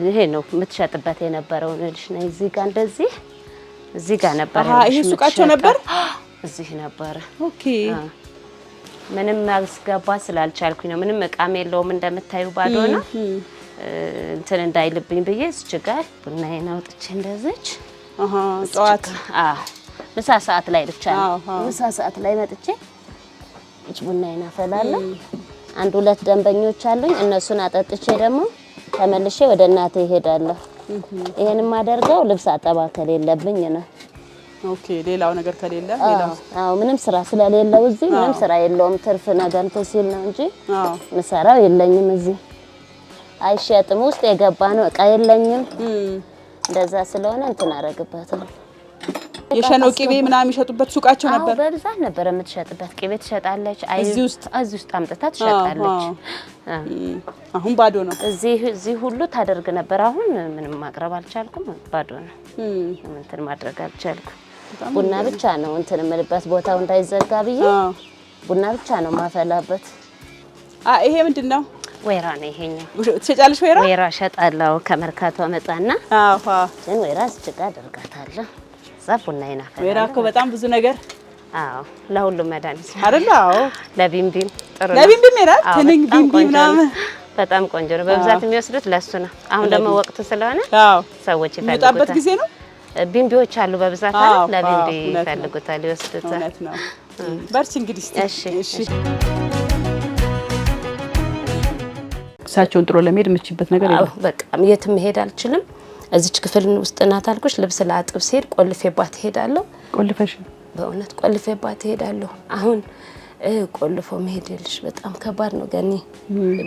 ይሄ ነው የምትሸጥበት የነበረው ልጅ ነው። እዚህ ጋር እንደዚህ እዚህ ጋር ነበር። ይሄ ሱቃቸው ነበር። እዚህ ነበር። ኦኬ። ምንም ማስገባ ስላልቻልኩኝ ነው። ምንም እቃም የለውም እንደምታዩ ባዶ ነው። እንትን እንዳይልብኝ ብዬ እስችጋ ቡናዬን አውጥቼ እንደዚች ጠዋት ምሳ ሰዓት ላይ ብቻ ነው። ምሳ ሰዓት ላይ መጥቼ ቡናዬን አፈላለሁ። አንድ ሁለት ደንበኞች አሉኝ። እነሱን አጠጥቼ ደግሞ ተመልሼ ወደ እናቴ እሄዳለሁ። ይሄንም አደርገው ልብስ አጠባ ከሌለብኝ ነው። ኦኬ። ሌላው ነገር ከሌለ ሌላው ምንም ስራ ስለሌለው እዚህ ምንም ስራ የለውም። ትርፍ ነገር ሲል ነው እንጂ ምሰራው የለኝም እዚህ አይሸጥም። ውስጥ የገባ ነው እቃ የለኝም። እንደዛ ስለሆነ እንትን አረግበታለሁ። የሸኖ ቅቤ ምናምን የሚሸጡበት ሱቃቸው ነበር። በብዛት ነበር የምትሸጥበት። ቅቤ ትሸጣለች። እዚህ ውስጥ አምጥታ ትሸጣለች። አሁን ባዶ ነው። እዚህ ሁሉ ታደርግ ነበር። አሁን ምንም ማቅረብ አልቻልኩም። ባዶ ነው። እንትን ማድረግ አልቻልኩም። ቡና ብቻ ነው እንትን የምልበት ቦታው እንዳይዘጋ ብዬ ቡና ብቻ ነው ማፈላበት። ይሄ ምንድነው? ወይራ ነው ይሄኛው። ትሸጫለሽ? ወይራ ሸጣለሁ። ከመርካቶ አመጣና ግን ወይራ ስጭቃ አደርጋታለሁ። ዛፉና ይናፈል። ወይራ እኮ በጣም ብዙ ነገር ለሁሉም መድኃኒት አይደል? ለቢምቢም ጥሩ ነው። ለቢምቢም ይራል ትንኝ ቢምቢ ምናምን በጣም ቆንጆ ነው። በብዛት የሚወስዱት ለሱ ነው። አሁን ደግሞ ወቅቱ ስለሆነ ሰዎች ይፈልጉታል። ጊዜ ነው። ቢምቢዎች አሉ በብዛት አይደል? ለቢምቢ ይፈልጉታል፣ ይወስዱታል። እውነት ነው። በርቺ እንግዲህ። እሺ እሳቸውን ጥሎ ለመሄድ የምችበት ነገር የለም። በቃ የትም መሄድ አልችልም። እዚች ክፍል ውስጥ ናት አልኩሽ። ልብስ ላጥብ ሲሄድ ቆልፌባት እሄዳለሁ። ቆልፈሽ? በእውነት ቆልፌባት እሄዳለሁ። አሁን ቆልፎ መሄድ ልሽ በጣም ከባድ ነው ገኒ።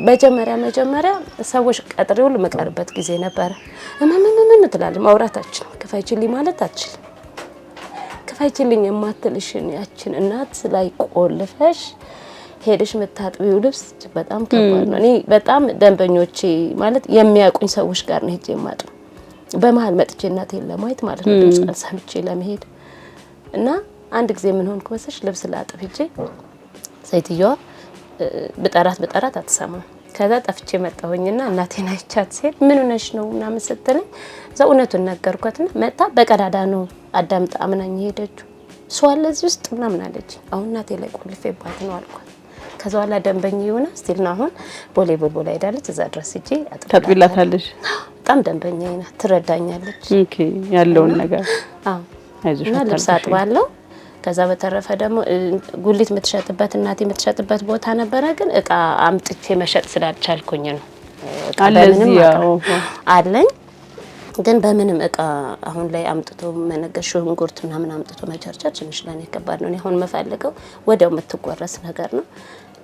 መጀመሪያ ሰዎች ቀጥሬ ሁሉ መቀርበት ጊዜ ነበረ። ምን ትላለች ማውራታችን ክፋይችልኝ ማለት አትችልም። ክፋይችልኝ የማትልሽን ያችን እናት ላይ ቆልፈሽ ሄደሽ መታጥቢው ልብስ በጣም ከባድ ነው። እኔ በጣም ደንበኞቼ ማለት የሚያውቁኝ ሰዎች ጋር ነው ሄጄ የማጥበው። በመሀል መጥቼ እናቴን ለማየት ማለት ነው ድምጽ ሰምቼ ለመሄድ እና አንድ ጊዜ ምን ሆንኩ መሰለሽ? ልብስ ላጥብ ሄጄ ሴትዮዋ ብጠራት አትሰማም። ከዛ ጠፍቼ መጣሁኝና እናቴን አይቻት ሲል ምን ሆነሽ ነው ምናምን ስትለኝ እዛ እውነቱን ነገርኳትና መጣ በቀዳዳ ነው አዳምጣ አምናኝ ሄደችው። ሰው አለ እዚህ ውስጥ ምናምን አለች። አሁን እናቴ ላይ ቆልፌባት ነው አልኳት። ከዛ በኋላ ደንበኛ ይሆና ስቲል ነው አሁን ቦሌ ቡልቡላ ሄዳለች። እዛ ድረስ ሂጂ ታጥቢላታለሽ። በጣም ደንበኛ ናት፣ ትረዳኛለች። ኦኬ ያለውን ነገር አይዞሽ እና ልብስ አጥባለሁ። ከዛ በተረፈ ደግሞ ጉሊት የምትሸጥበት እናቴ የምትሸጥበት ቦታ ነበረ፣ ግን እቃ አምጥቼ መሸጥ ስላልቻልኩኝ ነው። አለኝ ግን በምንም እቃ አሁን ላይ አምጥቶ መነገሽ ሽንኩርት ምናምን አምጥቶ መቸርቸር ትንሽ ለኔ ከባድ ነው። አሁን መፈልገው ወዲያው የምትጎረስ ነገር ነው።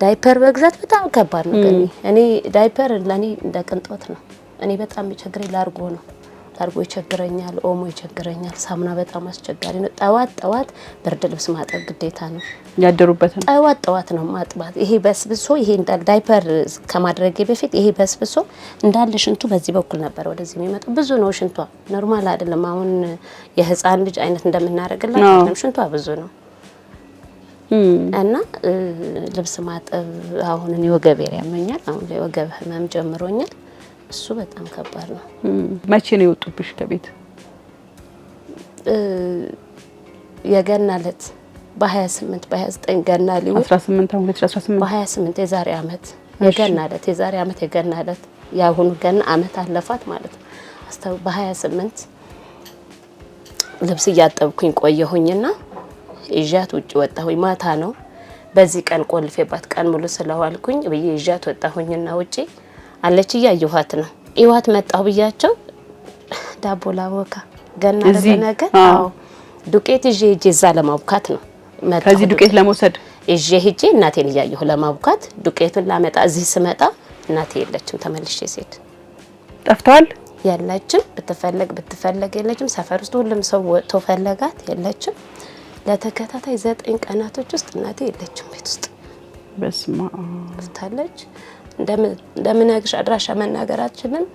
ዳይፐር መግዛት በጣም ከባድ ነው። እኔ ዳይፐር ለኔ እንደ ቅንጦት ነው። እኔ በጣም የሚቸግረኝ ላርጎ ነው። ላርጎ ይቸግረኛል፣ ኦሞ ይቸግረኛል፣ ሳሙና በጣም አስቸጋሪ ነው። ጠዋት ብርድ ልብስ ማጠብ ግዴታ ነው። ያደሩበት ጠዋት ነው ማጥባት። ይሄ በስብሶ ይሄ እንዳል ዳይፐር ከማድረጌ በፊት ይሄ በስብሶ እንዳለ ሽንቱ በዚህ በኩል ነበር ወደዚህ የሚመጣው። ብዙ ነው ሽንቷ፣ ኖርማል አይደለም። አሁን የህፃን ልጅ አይነት እንደምናደርግላት አይደለም፣ ሽንቷ ብዙ ነው። እና ልብስ ማጠብ አሁን የወገቤን ያመኛል። አሁን ላይ ወገብ ህመም ጀምሮኛል። እሱ በጣም ከባድ ነው። መቼ ነው የወጡብሽ ከቤት? የገና ዕለት በ28 በ29 ገና ሊውል 18 2018 በ28 የዛሬ አመት የገና ዕለት የዛሬ አመት የገና ዕለት ያሁኑ ገና አመት አለፋት ማለት ነው። አስተው በ28 ልብስ እያጠብኩኝ ቆየሁኝና ይዣት ውጭ ወጣሁኝ። ማታ ነው። በዚህ ቀን ቆልፌባት ቀን ሙሉ ስለዋልኩኝ ብዬ ይዣት ወጣሁኝና ውጪ አለች እያየኋት ነው። ይዋት መጣሁ ብያቸው ዳቦ ላቦካ ገና ለነገ አዎ ዱቄት ይዤ እዛ ለማቡካት ነው። ከዚህ ዱቄት ለመውሰድ ይዤ ሄጄ እናቴን እያየሁ ለማቡካት ዱቄቱን ላመጣ እዚህ ስመጣ እናቴ የለችም። ተመልሼ ሴት ጠፍቷል። የለችም። ብትፈለግ የለችም። ሰፈር ውስጥ ሁሉም ሰው ወጥቶ ፈለጋት የለችም። ለተከታታይ 9 ቀናቶች ውስጥ እናቴ የለችም ቤት ውስጥ። በስማ ታለች። እንደምነግርሽ አድራሻ መናገራችንን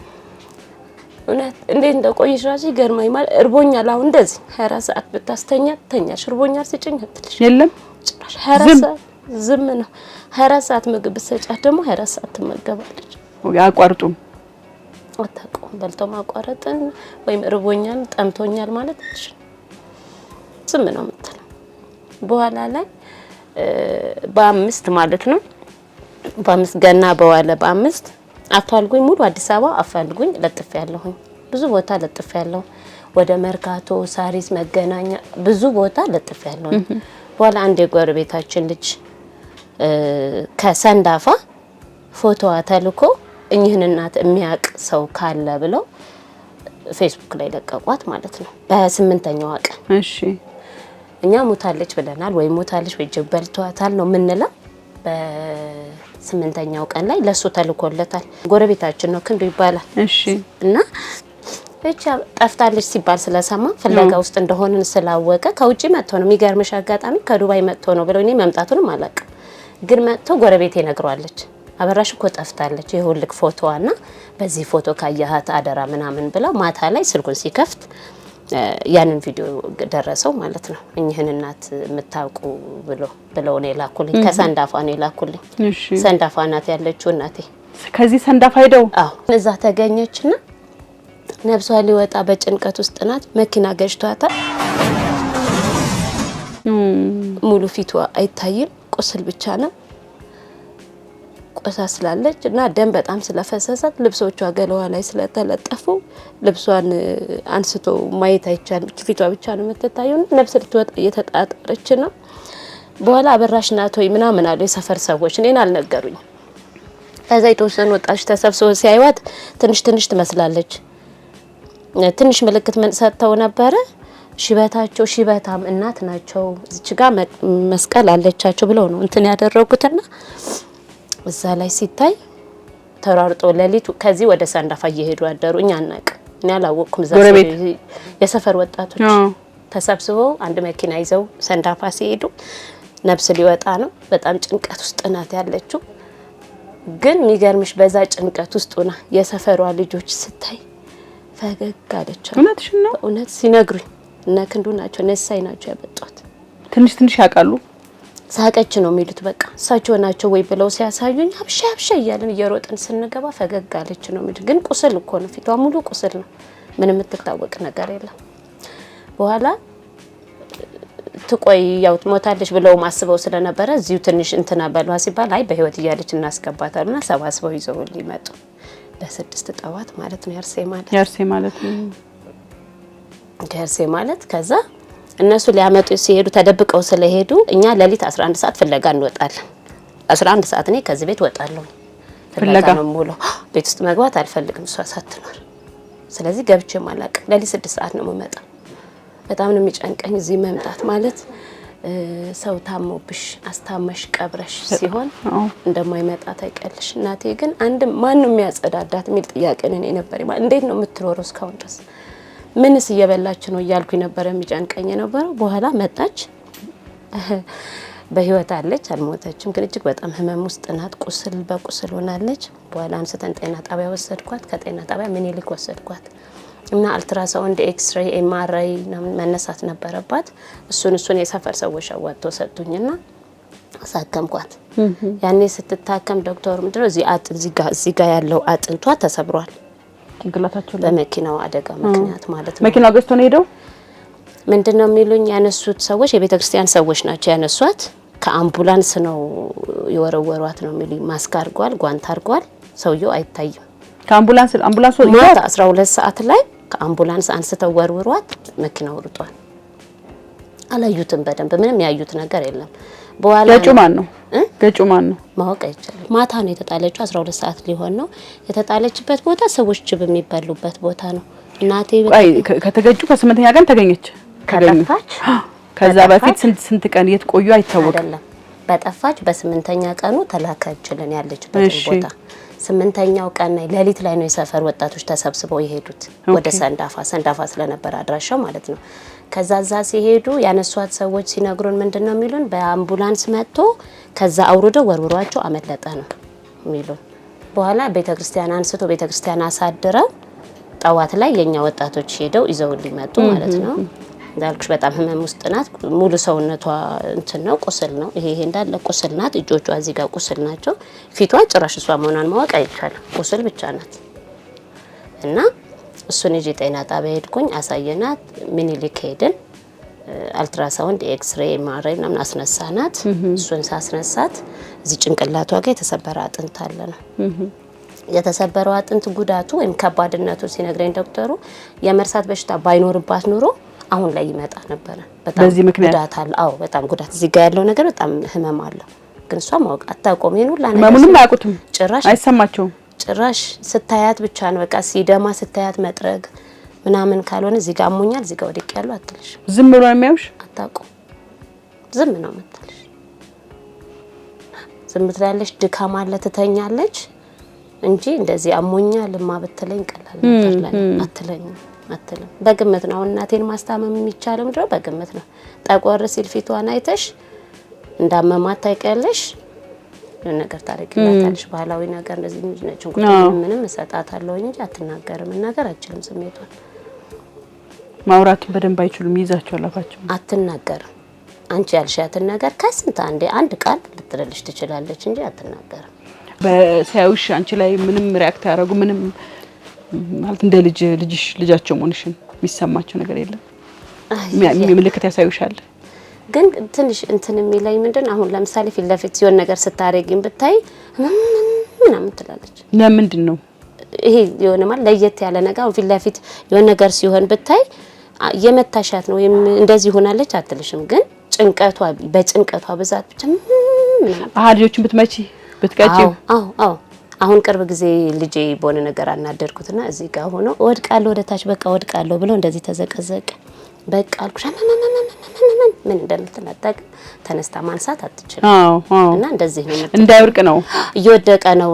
እውነት እንዴት እንደቆየሽ ራሱ ይገርማኝ። ማለት እርቦኛል አሁን እንደዚህ 24 ሰዓት ብታስተኛ ተኛሽ። እርቦኛል ስጭኝ አትልሽ። የለም ጭራሽ 24 ሰዓት ዝም ነው። 24 ሰዓት ምግብ ብትሰጫት ደግሞ 24 ሰዓት ትመገባለች። ያቋርጡም አታውቀውም። በልቶ ማቋረጥን ወይም እርቦኛል ጠምቶኛል ማለት ዝም ነው የምትለው። በኋላ ላይ በ5 ማለት ነው በ5 ገና በኋላ በ5 አፋልጉኝ ሙሉ አዲስ አበባ አፋልጉኝ ለጥፍ ያለሁኝ ብዙ ቦታ ለጥፍ ያለሁ ወደ መርካቶ ሳሪስ መገናኛ ብዙ ቦታ ለጥፍ ያለሁ። በኋላ አንድ የጎረቤታችን ልጅ ከሰንዳፋ ፎቶዋ ተልኮ እኚህን እናት የሚያውቅ ሰው ካለ ብለው ፌስቡክ ላይ ለቀቋት ማለት ነው። በ28ኛው ቀን እሺ እኛ ሞታለች ብለናል ወይ ሞታለች ወይ ጅብ በልቷታል ነው የምንለው። በ8ኛው ቀን ላይ ለሱ ተልኮለታል። ጎረቤታችን ነው ክንዱ ይባላል። እሺ እና ብቻ ጠፍታለች ሲባል ስለሰማ ፍለጋ ውስጥ እንደሆነን ስላወቀ ከውጪ መጥቶ ነው የሚገርምሽ አጋጣሚ ከዱባይ መጥቶ ነው ብለው እኔ መምጣቱንም አላውቅም። ግን መጥቶ ጎረቤቴ ነግሯለች። አበራሽ እኮ ጠፍታለች ይሁልክ ፎቶዋና በዚህ ፎቶ ካያሃት አደራ ምናምን ብለው ማታ ላይ ስልኩን ሲከፍት ያንን ቪዲዮ ደረሰው ማለት ነው። እኚህን እናት የምታውቁ ብለው ነው የላኩልኝ። ከሰንዳፋ ነው የላኩልኝ። እሺ ሰንዳፋ ናት ያለችው እናቴ። ከዚህ ሰንዳፋ ሄደው አዎ እዛ ተገኘችና ነብሷ ሊወጣ በጭንቀት ውስጥ ናት። መኪና ገጭቷታል። ሙሉ ፊቷ አይታይም፣ ቁስል ብቻ ነው። ቆሳስላለች እና ደም በጣም ስለፈሰሳት ልብሶቿ ገለዋ ላይ ስለተለጠፉ ልብሷን አንስቶ ማየት አይቻልም። ፊቷ ብቻ ነው የምትታየው። ነብስ ልትወጣ እየተጣጣረች ነው። በኋላ አበራሽ ናት ወይ ምናምን አሉ የሰፈር ሰዎች። እኔን አልነገሩኝ። ከዛ የተወሰኑ ወጣች ተሰብስበው ሲያዩት ትንሽ ትመስላለች። ትንሽ ምልክት ምን ሰጥተው ነበረ። ሽበታቸው ሽበታም እናት ናቸው። እዚች ጋር መስቀል አለቻቸው ብለው ነው እንትን ያደረጉትና እዛ ላይ ሲታይ ተራርጦ ለሊቱ ከዚህ ወደ ሰንዳፋ እየሄዱ አደሩ። እኛ አናውቅ እኔ አላወቅኩም። የሰፈር ወጣቶች ተሰብስበው አንድ መኪና ይዘው ሰንዳፋ ሲሄዱ ነብስ ሊወጣ ነው። በጣም ጭንቀት ውስጥ ናት ያለችው። ግን የሚገርምሽ በዛ ጭንቀት ውስጥ ሆና የሰፈሯ ልጆች ስታይ ፈገግ አለች። እውነትሽ ነው። እውነት ሲነግሩኝ እነ ክንዱ ናቸው ነሳይ ናቸው ያመጣት። ትንሽ ያውቃሉ። ሳቀች ነው የሚሉት። በቃ እሳቸው ናቸው ወይ ብለው ሲያሳዩኝ አብሻ እያልን እየሮጥን ስንገባ ፈገግ አለች ነው የሚሉት። ግን ቁስል እኮ ነው፣ ፊቷ ሙሉ ቁስል ነው። ምንም የምትታወቅ ነገር የለም። በኋላ ትቆይ ያው ሞታለች ብለው ማስበው ስለነበረ እዚሁ ትንሽ እንትና በሏ ሲባል አይ በህይወት እያለች እናስገባታልና ሰባስበው ይዘው ሊመጡ በ6 ጠዋት ማለት ነው። ያርሴ ማለት ከዛ እነሱ ሊያመጡ ሲሄዱ ተደብቀው ስለሄዱ እኛ ለሊት 11 ሰዓት ፍለጋ እንወጣለን። 11 ሰዓት እኔ ከዚህ ቤት ወጣለሁ። ፍለጋ ነው ሙሉ ቤት ውስጥ መግባት አልፈልግም እሷ ሳትኖር። ስለዚህ ገብቼ ማላቅ ለሊት 6 ሰዓት ነው የምመጣው። በጣም ነው የሚጨንቀኝ እዚህ መምጣት ማለት ሰው ታሞብሽ አስታመሽ ቀብረሽ ሲሆን እንደማይመጣ ታይቀልሽ። እናቴ ግን አንድ ማን ነው የሚያጸዳዳት የሚል ጥያቄ ነው ነበር። እንዴት ነው የምትኖረው እስካሁን ድረስ ምንስ እየበላች ነው እያልኩ ነበር የሚጨንቀኝ የነበረው። በኋላ መጣች። በህይወት አለች፣ አልሞተችም። ግን እጅግ በጣም ህመም ውስጥ ናት። ቁስል በቁስል ሆናለች። በኋላ አንስተን ጤና ጣቢያ ወሰድኳት። ከጤና ጣቢያ ምኒልክ ወሰድኳት እና አልትራሳውንድ፣ ኤክስሬይ፣ ኤምአርአይ መነሳት ነበረባት። እሱን የሰፈር ሰዎች አዋጥተው ሰጡኝና አሳከምኳት። ያኔ ስትታከም ዶክተሩ ምንድነው እዚህ ጋር ያለው አጥንቷ ተሰብሯል፣ ጭንቅላታቸው በመኪናው አደጋ ምክንያት ማለት ነው። መኪናው ገጭቶ ነው ሄደው ምንድነው የሚሉኝ ያነሱት ሰዎች የቤተክርስቲያን ሰዎች ናቸው ያነሷት። ከአምቡላንስ ነው የወረወሯት ነው የሚሉኝ። ማስክ አድርጓል፣ ጓንት አድርጓል። ሰውየው አይታይም። ከአምቡላንስ ማታ 12 ሰዓት ላይ ከአምቡላንስ አንስተው ወርውሯት መኪናው ሩጧል። አላዩትም በደንብ ምንም ያዩት ነገር የለም። በኋላ ገጩ ማን ነው ማወቅ አይቻልም። ማታ ነው የተጣለችው 12 ሰዓት ሊሆን ነው። የተጣለችበት ቦታ ሰዎች ጅብ የሚበሉበት ቦታ ነው። እናቴ ከተገጩ ከ8ኛ ቀን ተገኘች ከጠፋች። ከዛ በፊት ስንት ቀን የት ቆዩ አይታወቅም። አይደለም በጠፋች በ8ኛ ቀኑ ተላከችልን ያለችበት ቦታ። 8ኛው ቀን ሌሊት ላይ ነው የሰፈር ወጣቶች ተሰብስበው የሄዱት ወደ ሰንዳፋ ስለነበር አድራሻው ማለት ነው። ከዛዛ ሲሄዱ ያነሷት ሰዎች ሲነግሩን ምንድነው የሚሉን በአምቡላንስ መጥቶ ከዛ አውርደው ወርውሯቸው አመለጠ ነው የሚሉን። በኋላ ቤተክርስቲያን አንስቶ ቤተክርስቲያን አሳድረው ጠዋት ላይ የኛ ወጣቶች ሄደው ይዘው ሊመጡ ማለት ነው። እንዳልኩሽ በጣም ህመም ውስጥ ናት። ሙሉ ሰውነቷ እንትን ነው ቁስል ነው። ይሄ እንዳለ ቁስል ናት። እጆቿ እዚህ ጋር ቁስል ናቸው። ፊቷ ጭራሽ እሷ መሆኗን ማወቅ አይቻልም። ቁስል ብቻ ናት እና እሱን ይዤ ጤና ጣቢያ ሄድኩኝ። አሳየናት። ሚኒሊክ ሄድን። አልትራሳውንድ ኤክስሬ ማረይ ምናምን አስነሳናት። እሱን ሳስነሳት እዚህ ጭንቅላቷ ጋር የተሰበረ አጥንት አለ ነው። የተሰበረው አጥንት ጉዳቱ ወይም ከባድነቱ ሲነግረኝ ዶክተሩ የመርሳት በሽታ ባይኖርባት ኑሮ አሁን ላይ ይመጣ ነበር። በጣም ጉዳት አለ። አዎ በጣም ጉዳት እዚህ ጋር ያለው ነገር በጣም ህመም አለው። ግን እሷ ማወቅ አታውቀውም። ይሄን ሁላ ነገር ምንም አያውቁትም። ጭራሽ አይሰማቸውም። ጭራሽ ስታያት ብቻ ነው በቃ ሲደማ ስታያት መጥረግ ምናምን ካልሆነ እዚህ ጋር አሞኛል እዚህ ጋር ወድቅ ያለው አትልሽ። ዝም ብሎ ነው የሚያዩሽ። አታውቀውም። ዝም ነው የምትልሽ። ዝም ትላለች። ድካም አለ ትተኛለች እንጂ እንደዚህ አሞኛልማ ብትለኝ ቀላል ነበር ለኔ። አትልም። በግምት ነው እናቴን ማስታመም የሚቻለው ምንድነው በግምት ነው። ጠቆር ሲል ፊቷን አይተሽ እንዳመማት ታውቂያለሽ። ነገር ታረቂላታለሽ። ባህላዊ ነገር እንደዚህ ነጭ ምንም እሰጣታለሁ እንጂ አትናገርም። ነገር አይችልም። ስሜቷን ማውራት በደንብ አይችሉም። ይዛቸዋል አፋቸው። አትናገርም። አንቺ ያልሻትን ነገር ከስንት አንድ ቃል ልትልልሽ ትችላለች እንጂ አትናገርም። በሳዩሽ አንቺ ላይ ምንም ሪአክት ያደረጉ ምንም ማለት እንደ ልጃቸው መሆንሽን የሚሰማቸው ነገር የለም። ምልክት ያሳዩሻል። ግን ትንሽ እንትን የሚለኝ ምንድን አሁን ለምሳሌ ፊት ለፊት ሲሆን ነገር ስታረጊም ብታይ ምናምን ትላለች። ለምንድን ነው ይሄ የሆነ ማለት ለየት ያለ ነገር አሁን ፊት ለፊት የሆነ ነገር ሲሆን ብታይ የመታሻት ነው እንደዚህ ሆናለች አትልሽም። ግን በጭንቀቷ ብዛት ብቻ ምናምን ልጆችን ብትቀጪው አዎ አሁን ቅርብ ጊዜ ልጄ በሆነ ነገር አናደርኩትና እዚህ ጋር ሆኖ ወድቃለሁ ወደ ታች በቃ ወድቃለሁ ብሎ እንደዚህ ተዘቀዘቀ። በቃ አልኩሽ ምን እንደምትናጠቅ ተነስታ ማንሳት አትችልም። እና እንደዚህ ነው እንዳይወርቅ ነው እየወደቀ ነው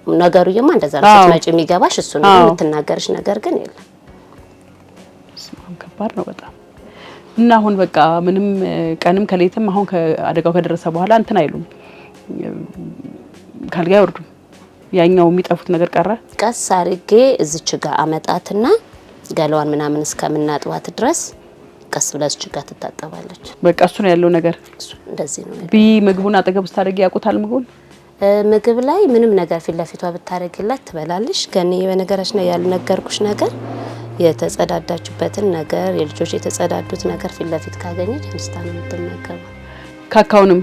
ነገሩማ። እንደዛ ነው ስትመጪ የሚገባሽ እሱ ነው። የምትናገርሽ ነገር ግን የለም። ከባድ ነው በጣም። እና አሁን በቃ ምንም ቀንም ከሌትም አሁን ከአደጋው ከደረሰ በኋላ እንትን አይሉም፣ ካልጋ አይወርዱም። ያኛው የሚጠፉት ነገር ቀረ። ቀስ አድርጌ እዚች ጋር አመጣትና ገላዋን ምናምን እስከምናጥባት ድረስ ቀስ ብላ እዚች ጋር ትታጠባለች። በቃ እሱ ነው ያለው ነገር። እንደዚህ ነው። ምግቡን አጠገብ ስታደርጊ ያውቁታል። ምግብ ላይ ምንም ነገር ፊት ለፊቷ ብታረጊላት ትበላለች። ከኔ በነገራችን ላይ ያልነገርኩሽ ነገር የተጸዳዳችበትን ነገር የልጆች የተጸዳዱት ነገር ፊት ለፊት ካገኘች አንስታ ነው የምትመገበው። ካካውንም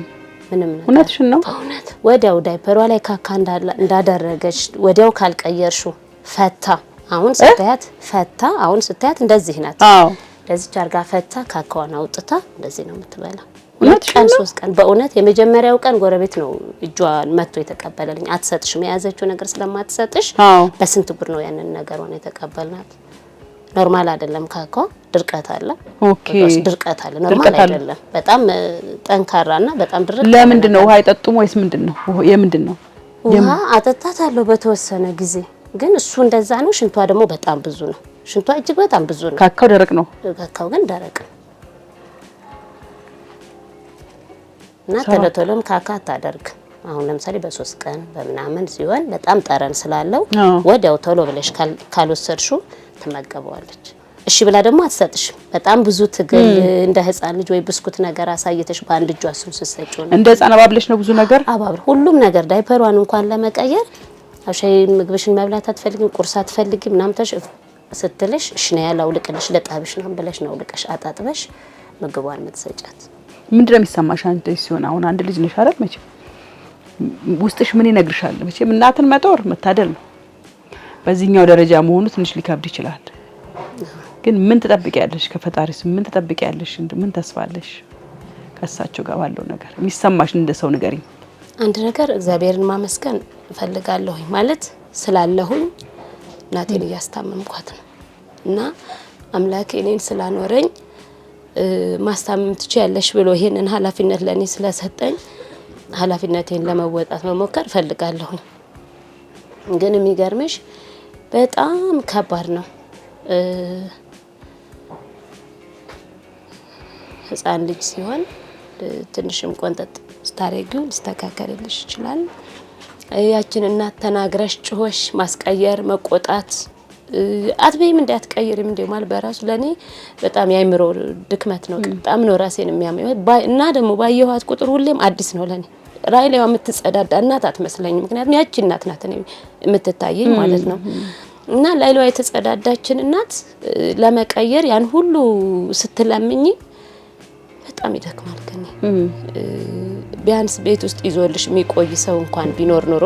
ምንም ነው። እውነትሽን ነው። እውነት ወዲያው ዳይፐሯ ላይ ካካ እንዳደረገች ወዲያው ካልቀየርሹ ፈታ። አሁን ስታያት እንደዚህ ናት። ለዚህ አርጋ ፈታ ካካዋን አውጥታ እንደዚህ ነው የምትበላው። ቀን 3 ቀን በእውነት የመጀመሪያው ቀን ጎረቤት ነው እጇን መጥቶ የተቀበለልኝ። አትሰጥሽም የያዘችው ነገር ስለማትሰጥሽ በስንት ጉር ነው ያንን ነገሯን የተቀበልናት። ኖርማል አይደለም ካካው ድርቀት አለ። ኦኬ ድርቀት አለ። ኖርማል አይደለም። በጣም ጠንካራና በጣም ድርቀት። ለምንድን ነው ውሃ አይጠጡም ወይስ ምንድነው? የምንድነው? ውሃ አጠጣታለሁ በተወሰነ ጊዜ፣ ግን እሱ እንደዛ ነው። ሽንቷ ደግሞ በጣም ብዙ ነው። ሽንቷ እጅግ በጣም ብዙ ነው። ካካው ደረቅ ነው። ካካው ግን ደረቅ ነው እና ቶሎም ካካ አታደርግ። አሁን ለምሳሌ በ3 ቀን በምናምን ሲሆን በጣም ጠረን ስላለው ወዲያው ቶሎ ብለሽ ካልወሰድሽው ትመገበዋለች። እሺ ብላ ደግሞ አትሰጥሽም። በጣም ብዙ ትግል እንደ ህፃን ልጅ ወይ ብስኩት ነገር አሳይተሽ በአንድ እጇ እሱን ስትሰጪው ነው። እንደ ህፃን አባብለሽ ነው ብዙ ነገር አባብር ሁሉም ነገር ዳይፐሯን እንኳን ለመቀየር አሻይ ምግብሽን መብላት አትፈልጊም፣ ቁርስ አትፈልጊም ምናምን ስትልሽ እሺ ነው ያለው ልቅልሽ ለጣብሽ ነው ብለሽ ነው ልቀሽ አጣጥበሽ ምግቧን የምትሰጫት። ምንድነው የሚሰማሽ አንተ ሲሆን አሁን አንድ ልጅ ነሽ አይደል? መቼም ውስጥሽ ምን ይነግርሻል? መቼም እናትን መጦር መታደል ነው። በዚህኛው ደረጃ መሆኑ ትንሽ ሊከብድ ይችላል። ግን ምን ትጠብቂያለሽ? ከፈጣሪስ ምን ትጠብቂያለሽ? ምን ተስፋለሽ? ከሳቸው ጋር ባለው ነገር የሚሰማሽ እንደ ሰው ንገሪኝ። አንድ ነገር እግዚአብሔርን ማመስገን እፈልጋለሁ ማለት ስላለሁኝ እናቴን እያስታመምኳት ነው እና አምላኬ እኔን ስላኖረኝ ማስታመም ትችያለሽ ብሎ ይሄንን ኃላፊነት ለኔ ስለሰጠኝ ኃላፊነቴን ለመወጣት መሞከር እፈልጋለሁ። ግን የሚገርምሽ በጣም ከባድ ነው። ህፃን ልጅ ሲሆን ትንሽም ቆንጠጥ ስታረጊው ሊስተካከልልሽ ይችላል። ያችን እናት ተናግረሽ ጭሆሽ ማስቀየር መቆጣት አትበይም እንዳትቀይርም እንደማል በራሱ ለኔ በጣም ያይምሮ ድክመት ነው። በጣም ነው ራሴን የሚያመኝ እና ደግሞ ባየኋት ቁጥር ሁሌም አዲስ ነው ለኔ። ራይሌዋ የምትጸዳዳ እናት አትመስለኝም። ምክንያቱም ያቺ እናት ናት እኔ የምትታየኝ ማለት ነው። እና ላይሏ የተጸዳዳችን እናት ለመቀየር ያን ሁሉ ስትለምኝ በጣም ይደክማል። ከኔ ቢያንስ ቤት ውስጥ ይዞልሽ የሚቆይ ሰው እንኳን ቢኖር ኑሮ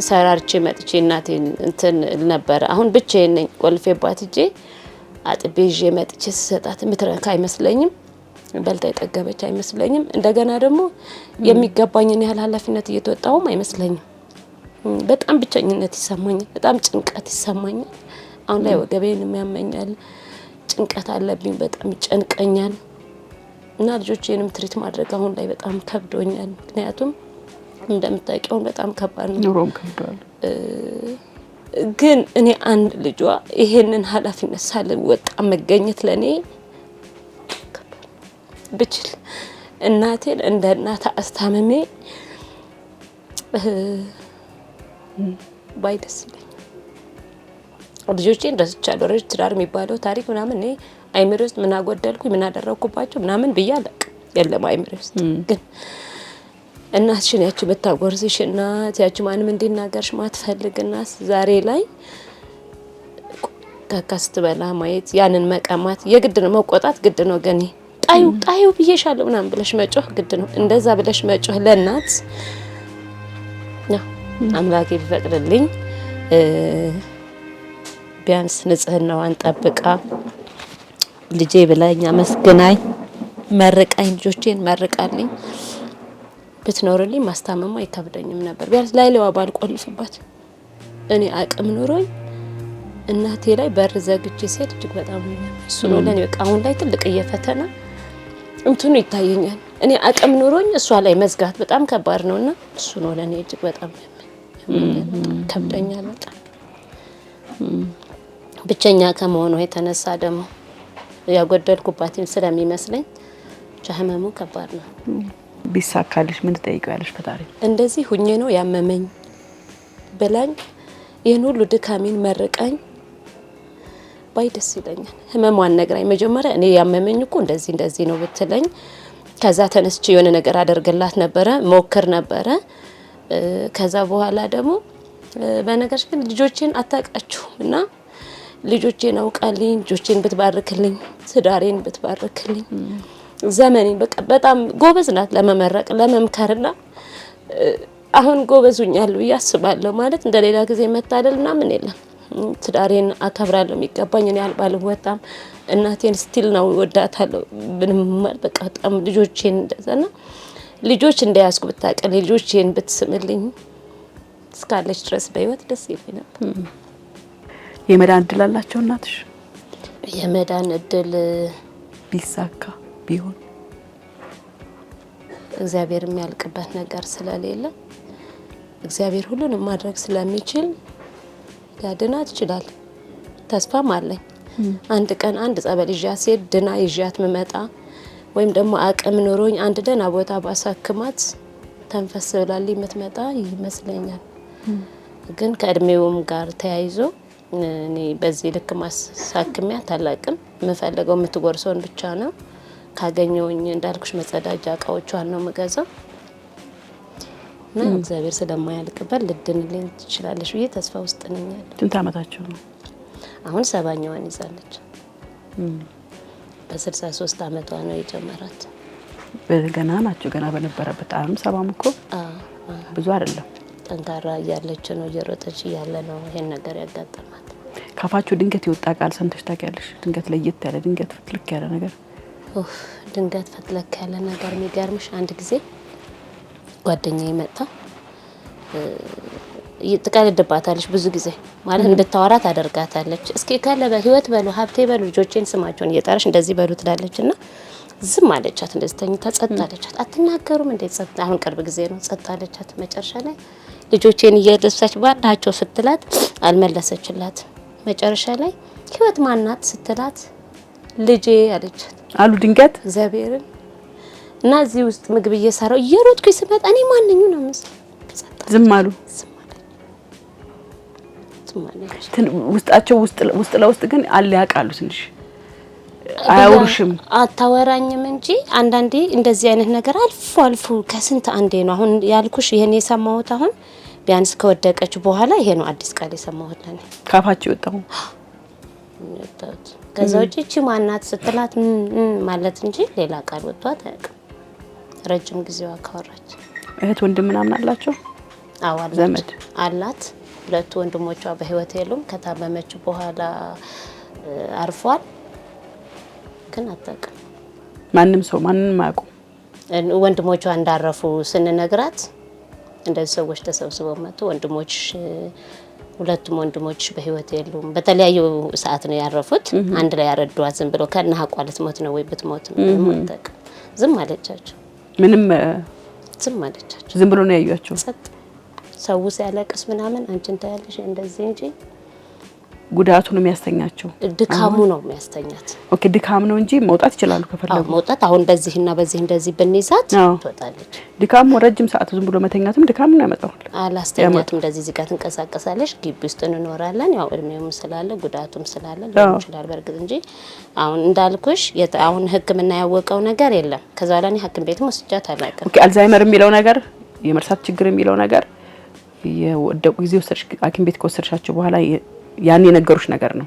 ሰራርቼ መጥቼ እናቴን እንትን ነበር። አሁን ብቻዬን ነኝ። ቆልፌባት እጄ አጥቤ ይዤ መጥቼ ስሰጣት የምትረካ አይመስለኝም። በልታ የጠገበች አይመስለኝም። እንደገና ደግሞ የሚገባኝን ያህል ኃላፊነት እየተወጣሁም አይመስለኝም። በጣም ብቸኝነት ይሰማኛል። በጣም ጭንቀት ይሰማኛል። አሁን ላይ ወገቤንም ያመኛል። ጭንቀት አለብኝ። በጣም ይጨንቀኛል እና ልጆቼንም ትሪት ማድረግ አሁን ላይ በጣም ከብዶኛል። ምክንያቱም እንደምታውቂው በጣም ከባድ ነው። ኑሮም ከብዷል። ግን እኔ አንድ ልጇ ይሄንን ኃላፊነት ሳልወጣ መገኘት ለኔ ብችል እናቴን እንደ እናት አስታምሜ ባይ ደስ ይለኛል። ልጆቼን ረስቻለሁ። ረጅ ትዳር የሚባለው ታሪክ ምናምን እኔ አይምሬ ውስጥ ምን አጎደልኩኝ ምን አደረኩባቸው ምናምን ብዬ አላውቅም። የለም አይምሬ ውስጥ ግን እናትሽን ያቺ ብታጎርዝሽ እናት ያቺ ማንም እንዲናገርሽ ማትፈልግ እናት ዛሬ ላይ ከካስትበላ ማየት ያንን መቀማት የግድ ነው። መቆጣት ግድ ነው። ገኔ ጣዩ ብዬሻለሁ ምናምን ብለሽ መጮህ ግድ ነው። እንደዛ ብለሽ መጮህ ለእናት አምላኬ ቢፈቅድልኝ ቢያንስ ንጽህናዋን ጠብቃ ልጄ ብላኝ አመስግናኝ መርቃኝ ልጆቼን መርቃልኝ ብትኖርልኝ ማስታመሙ አይከብደኝም ነበር። ቢያንስ ላይለዋ ባልቆልፍባት እኔ አቅም ኑሮኝ እናቴ ላይ በር ዘግቼ ሲሄድ እጅግ በጣም እሱ ነው ለኔ በቃ አሁን ላይ ትልቅ እየፈተና እንትኑ ይታየኛል። እኔ አቅም ኑሮኝ እሷ ላይ መዝጋት በጣም ከባድ ነውና እሱ ነው ለኔ እጅግ በጣም ከብደኛል። በጣም ብቸኛ ከመሆኑ የተነሳ ደግሞ ያጎደልኩባትን ስለሚመስለኝ ጀህመሙ ከባድ ነው። ቢሳካልሽ ምን ትጠይቂያለሽ ፈጣሪ? እንደዚህ ሁኜ ነው ያመመኝ በላኝ ይሄን ሁሉ ድካሜን መርቃኝ ባይ ደስ ይለኛል። ህመሟን ነግራኝ መጀመሪያ እኔ ያመመኝ እኮ እንደዚህ ነው ብትለኝ ከዛ ተነስቼ የሆነ ነገር አደርግላት ነበረ ሞክር ነበረ። ከዛ በኋላ ደግሞ በነገርሽ ግን ልጆቼን አታውቃችሁም እና ልጆቼን አውቃልኝ ልጆቼን ብትባርክልኝ ትዳሬን ብትባርክልኝ ዘመኔን በቃ በጣም ጎበዝ ናት ለመመረቅ ለመምከርና አሁን ጎበዙኛለሁ ያስባለሁ። ማለት እንደሌላ ጊዜ መታደልና ምን የለም። ትዳሬን አከብራለሁ የሚገባኝ እኔ አልባልወጣም። እናቴን ስቲል ነው ወዳታለሁ። ምንም በቃ በጣም ልጆቼን እንደዛና ልጆች እንደያዝኩ ብታቀል ልጆቼን ብትስምልኝ እስካለች ድረስ በህይወት ደስ ይለኝ ነበር። የመዳን እድል አላቸው እናትሽ? የመዳን እድል ቢሳካ ቢሆን እግዚአብሔር የሚያልቅበት ነገር ስለሌለ እግዚአብሔር ሁሉንም ማድረግ ስለሚችል ያድናት ይችላል። ተስፋም አለኝ። አንድ ቀን አንድ ጸበል ይዣት ሲሄድ ድና ይዣት መመጣ ወይም ደግሞ አቅም ኑሮኝ አንድ ደህና ቦታ ባሳክማት ተንፈስ ብላልኝ የምትመጣ ይመስለኛል። ግን ከእድሜውም ጋር ተያይዞ እኔ በዚህ ልክ ማሳክሚያት አላቅም። የምፈልገው የምትጎርሰውን ብቻ ነው። ካገኘውኝ እንዳልኩሽ መጸዳጃ እቃዎቿን ነው የምገዛው እና እግዚአብሔር ስለማያልቅበት ልድንልኝ ትችላለሽ ብዬ ተስፋ ውስጥ ነኝ። ስንት አመታቸው ነው? አሁን 7ኛዋን ይዛለች። በ63 አመቷ ነው የጀመራት። ገና ናቸው። ገና በነበረበት አሁን 70 እኮ ብዙ አይደለም። ጠንካራ እያለች ነው እየሮጠች እያለ ነው ይሄን ነገር ያጋጠማት። ካፋቸው ድንገት ይወጣ ቃል ሰምተሽ ታውቂያለሽ? ድንገት ለየት ያለ ድንገት ፍትልክ ያለ ነገር ድንገት ፈትለክ ያለ ነገር የሚገርምሽ አንድ ጊዜ ጓደኛዬ መጣ ትቀልድባታለች ብዙ ጊዜ ማለት እንድታወራ ታደርጋታለች። እስኪ ካለ በህይወት በሉ ሀብቴ በሉ ልጆቼን ስማቸውን እየጠራሽ እንደዚህ በሉ ትላለችና ዝም አለቻት። እንደዚህ ተኝታ ጸጥ አለቻት። አትናገሩም እንዴ ጸጥ? አሁን ቅርብ ጊዜ ነው ጸጥ አለቻት። መጨረሻ ላይ ልጆቼን እየደሳች ባንዳቸው ስትላት አልመለሰችላት። መጨረሻ ላይ ህይወት ማናት ስትላት ልጄ አለቻት አሉ ድንገት እግዚአብሔርን እና እዚህ ውስጥ ምግብ እየሰራው እየሮጥኩኝ ስመጣ እኔ ማንኙ ነው ምስል ዝም አሉ። ውስጣቸው ውስጥ ለውስጥ ግን አለ ያውቃሉ። ትንሽ አያወሩሽም አታወራኝም እንጂ አንዳንዴ እንደዚህ አይነት ነገር አልፎ አልፎ ከስንት አንዴ ነው። አሁን ያልኩሽ ይሄን የሰማሁት አሁን ቢያንስ ከወደቀች በኋላ ይሄ ነው አዲስ ቃል የሰማሁት ለኔ ካፋቸው ወጣው። ከዛ ውጪ እቺ ማናት ስትላት ማለት እንጂ ሌላ ቃል ወጥቷት አያውቅም። ረጅም ጊዜዋ ካወራች። እህት ወንድም ምናምን አላቸው? አዎ ዘመድ አላት። ሁለቱ ወንድሞቿ በህይወት የሉም። ከታመመች በኋላ አርፏል። ግን አታውቅም። ማንም አያውቁም። ወንድሞቿ እንዳረፉ ስንነግራት እንደዚህ ሰዎች ተሰብስበው መጡ። ወንድሞች ሁለቱም ወንድሞች በህይወት የሉም። በተለያዩ ሰዓት ነው ያረፉት። አንድ ላይ ያረዷት ዝም ብሎ ከነሐ ቋለት ሞት ነው ወይ ብትሞት ነው ማጠቅ ዝም አለቻቸው። ምንም ዝም አለቻቸው። ዝም ብሎ ነው ያዩአቸው። ሰው ሲያለቅስ ምናምን አንቺን ታያለሽ እንደዚህ እንጂ ጉዳቱ ነው የሚያስተኛቸው። ድካሙ ነው የሚያስተኛት። ኦኬ ድካም ነው እንጂ መውጣት ይችላሉ ከፈለጉ። መውጣት አሁን በዚህና በዚህ እንደዚህ ብንይዛት ትወጣለች። ድካሙ ረጅም ሰዓት ዝም ብሎ መተኛትም ድካም ነው ያመጣው። አላስተኛትም። እንደዚህ እዚህ ጋር ትንቀሳቀሳለች። ግቢ ውስጥ እንኖራለን። ያው እድሜውም ስላለ ጉዳቱም ስላለ ሊሆን ይችላል በርግጥ እንጂ አሁን እንዳልኩሽ አሁን ሕክምና ያወቀው ነገር የለም። ከዛ በኋላ እኔ ሐኪም ቤትም ወስጃት አላውቅም። ኦኬ አልዛይመር የሚለው ነገር የመርሳት ችግር የሚለው ነገር የወደቁ ጊዜ ወሰድሽ ሐኪም ቤት ከወሰድሻቸው በኋላ ያን የነገሩሽ ነገር ነው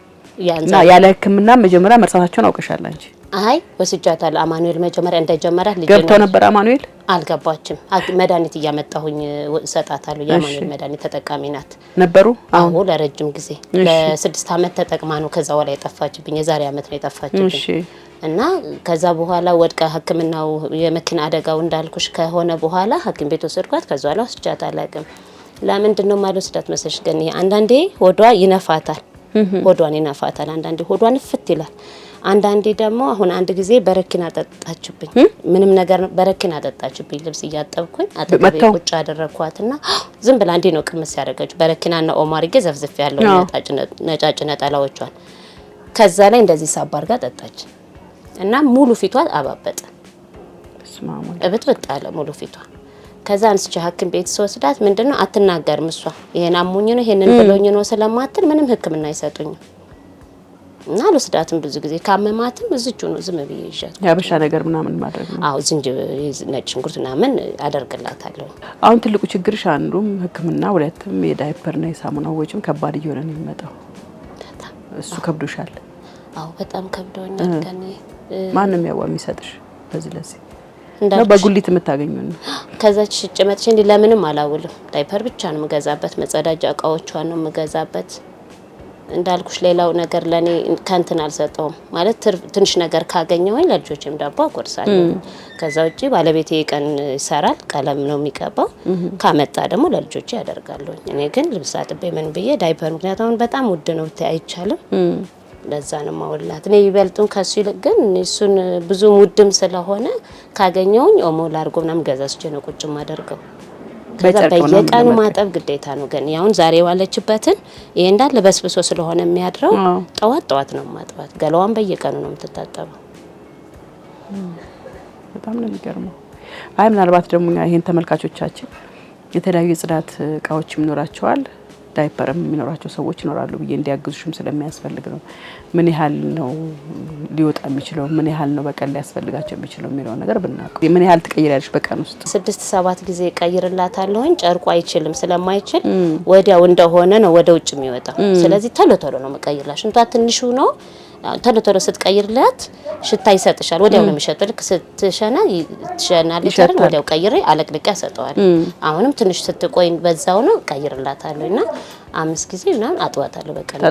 እና ያለ ህክምና መጀመሪያ መርሳታቸውን አውቀሻል አንቺ? አይ ወስጃታለሁ። አማኑኤል መጀመሪያ እንደጀመረ ልጅ ገብተው ነበር። አማኑኤል አልገባችም። መድኃኒት እያመጣሁኝ ሰጣታለሁ። የአማኑኤል መድኃኒት ተጠቃሚ ናት ነበሩ። አዎ ለረጅም ጊዜ ለ6 አመት ተጠቅማ ነው ከዛ በኋላ የጠፋችብኝ። የዛሬ አመት ነው የጠፋችብኝ። እና ከዛ በኋላ ወድቃ ህክምናው የመኪና አደጋው እንዳልኩሽ ከሆነ በኋላ ሐኪም ቤት ወሰድኳት። ከዛ በኋላ ወስጃታለሁ። አላውቅም ለምንድን ነው ማለት ስዳት መሰለሽ ግን አንዳንዴ ሆዷ ይነፋታል። ሆዷን ይነፋታል። አንዳንዴ ሆዷን ፍት ይላል። አንዳንዴ ደግሞ አሁን አንድ ጊዜ በረኪና ጠጣችብኝ። ምንም ነገር በረኪና ጠጣችብኝ። ልብስ እያጠብኩኝ አጠገቤ ቁጭ አደረኳትና ዝም ብላ እንዴ ነው ቅምስ ያደረገችው። በረኪናና ኦማሪጌ ዘፍዝፍ ያለው ነጫጭ ነጠላዎቿን ከዛ ላይ እንደዚህ ሳባርጋ ጠጣች እና ሙሉ ፊቷ አባበጠ። እብጥብጥ አለ ሙሉ ፊቷ። ከዛ አንስቼ ሐኪም ቤት ስወስዳት ምንድነው አትናገርም እሷ ይሄን አሙኝ ነው ይሄንን ብሎኝ ነው ስለማትል ምንም ህክምና አይሰጡኝም። እና ልወስዳትም ብዙ ጊዜ ካመማትም እዚቹ ነው ዝም ብዬ ይዣት ያበሻ ነገር ምናምን ማድረግ ነው። አዎ ነጭ ሽንኩርት ምናምን አደርግላታለሁ። አሁን ትልቁ ችግርሽ አንዱም ህክምና፣ ሁለቱም የዳይፐርና የሳሙና ወጪም ከባድ እየሆነ ነው የሚመጣው። እሱ ከብዶሻል? አዎ በጣም ከብዶኛል። ከኔ ማንም ያው የሚሰጥሽ ለዚህ ነው በጉሊት የምታገኙት ነው። ከዛች ሽጭ መጥቼ እንዴ ለምንም አላውልም። ዳይፐር ብቻ ነው የምገዛበት፣ መጸዳጃ እቃዎቿን ነው የምገዛበት። እንዳልኩሽ ሌላው ነገር ለኔ ከንትን አልሰጠውም ማለት ትንሽ ነገር ካገኘሁኝ ለልጆቼም ዳቦ አቆርሳለሁ። ከዛ ውጪ ባለቤቴ ቀን ይሰራል፣ ቀለም ነው የሚቀባው። ካመጣ ደግሞ ለልጆቼ ያደርጋለሁ። እኔ ግን ልብስ አጥቤ ምን ብዬ ዳይፐር ምክንያቱም በጣም ውድ ነው አይቻልም። ለዛ ነው ማውላት። እኔ ይበልጡን ከሱ ይልቅ ግን እሱን ብዙ ውድም ስለሆነ ካገኘውኝ ኦሞ ላርጎ ምናምን ገዛስቼ ነው ቁጭ ማደርገው። ከዛ በየቀኑ ማጠብ ግዴታ ነው። ግን ያውን ዛሬ ዋለችበትን ይሄ እንዳለ በስብሶ ስለሆነ የሚያድረው ጠዋት ነው ማጥባት። ገላዋን በየቀኑ ነው የምትታጠበው። በጣም ነው የሚገርመው። አይ ምናልባት ደግሞ ይሄን ተመልካቾቻችን የተለያዩ የጽዳት እቃዎች ይኖራቸዋል። ዳይፐርም የሚኖራቸው ሰዎች ይኖራሉ ብዬ እንዲያግዙሽም ስለሚያስፈልግ ነው። ምን ያህል ነው ሊወጣ የሚችለው ምን ያህል ነው በቀን ሊያስፈልጋቸው የሚችለው የሚለው ነገር ብናውቅ። ምን ያህል ትቀይራለሽ በቀን ውስጥ? 6-7 ጊዜ ቀይርላታለሁኝ። ጨርቁ አይችልም ስለማይችል ወዲያው እንደሆነ ነው ወደ ውጭ የሚወጣው። ስለዚህ ቶሎ ቶሎ ነው መቀይርላሽ። ሽንቷ ትንሹ ነው ቶሎ ቶሎ ስትቀይርላት ሽታ ይሰጥሻል። ወዲያው ነው የሚሸጠው። ልክ ስትሸና ትሸናለች አይደል? ወዲያው ቀይሬ አለቅልቄ ያሰጠዋል። አሁንም ትንሽ ስትቆይ በዛው ነው ቀይርላታለሁና 5 ጊዜ ምናምን አጥዋታለሁ በቀን።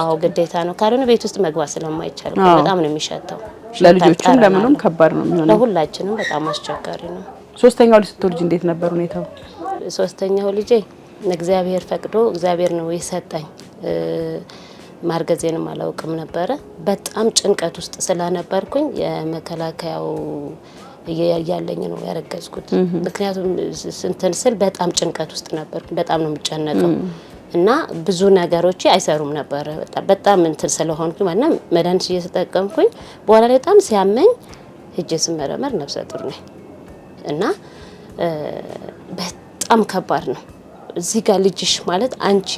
አዎ ግዴታ ነው። ካልሆነ ቤት ውስጥ መግባት ስለማይቻል በጣም ነው የሚሸተው። ለልጆቹም ለምንም ከባድ ነው የሚሆነው። ለሁላችንም በጣም አስቸጋሪ ነው። ሶስተኛው ልጅ ስትወልጂ እንዴት ነበር ሁኔታው? ሶስተኛው ልጄ እግዚአብሔር ፈቅዶ እግዚአብሔር ነው የሰጠኝ። ማርገዜንም አላውቅም ነበረ። በጣም ጭንቀት ውስጥ ስለነበርኩኝ የመከላከያው እያለኝ ነው ያረገዝኩት። ምክንያቱም እንትን ስል በጣም ጭንቀት ውስጥ ነበርኩኝ። በጣም ነው የምጨነቀው እና ብዙ ነገሮች አይሰሩም ነበረ። በጣም እንትን ስለሆንኩኝ ማለት መድኃኒት እየተጠቀምኩኝ በኋላ ላይ በጣም ሲያመኝ ሄጄ ስመረመር ነፍሰ ጡር ነኝ እና በጣም ከባድ ነው። እዚህ ጋር ልጅሽ ማለት አንቺ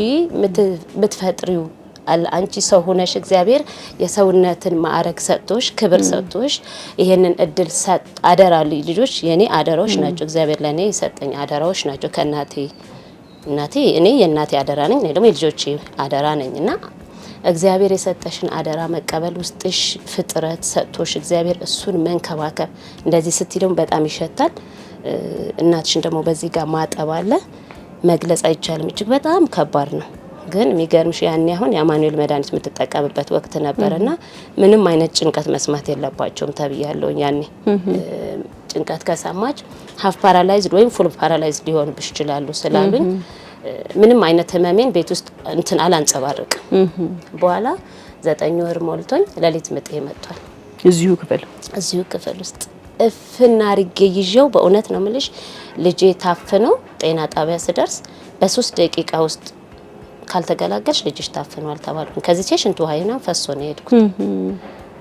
ምትፈጥሪው አንቺ ሰው ሆነሽ እግዚአብሔር የሰውነትን ማዕረግ ሰጥቶሽ ክብር ሰጥቶሽ ይሄንን እድል አደራ ልጆች የኔ አደራዎች ናቸው። እግዚአብሔር ለኔ የሰጠኝ አደራዎች ናቸው። ከእናቴ እኔ የእናቴ አደራ ነኝ፣ እኔ ደግሞ የልጆቼ አደራ ነኝና እግዚአብሔር የሰጠሽን አደራ መቀበል ውስጥሽ ፍጥረት ሰጥቶሽ እግዚአብሔር እሱን መንከባከብ። እንደዚህ ስትይ ደግሞ በጣም ይሸታል። እናትሽን ደግሞ በዚህ ጋር ማጠብ አለ፣ መግለጽ አይቻልም። እጅግ በጣም ከባድ ነው። ግን የሚገርምሽ ያኔ አሁን የአማኑኤል መድኃኒት የምትጠቀምበት ወቅት ነበርና ምንም አይነት ጭንቀት መስማት የለባቸውም ተብያለሁ። ያኔ ጭንቀት ከሰማች ሀፍ ፓራላይዝድ ወይም ፉል ፓራላይዝድ ሊሆንብሽ ይችላሉ ስላሉኝ ምንም አይነት ህመሜን ቤት ውስጥ እንትን አላንጸባርቅም። በኋላ 9 ወር ሞልቶኝ ሌሊት ምጤ መጥቷል። እዚሁ ክፍል ውስጥ እፍና አርጌ ይዤው በእውነት ነው የምልሽ ልጄ ታፍነው ጤና ጣቢያ ስደርስ በ3 ደቂቃ ውስጥ ካልተገላገልሽ ልጅሽ ታፍኗል ተባልኩኝ። ከዚህ ሽንት ውሃ ይናም ፈሶ ነው የሄድኩት።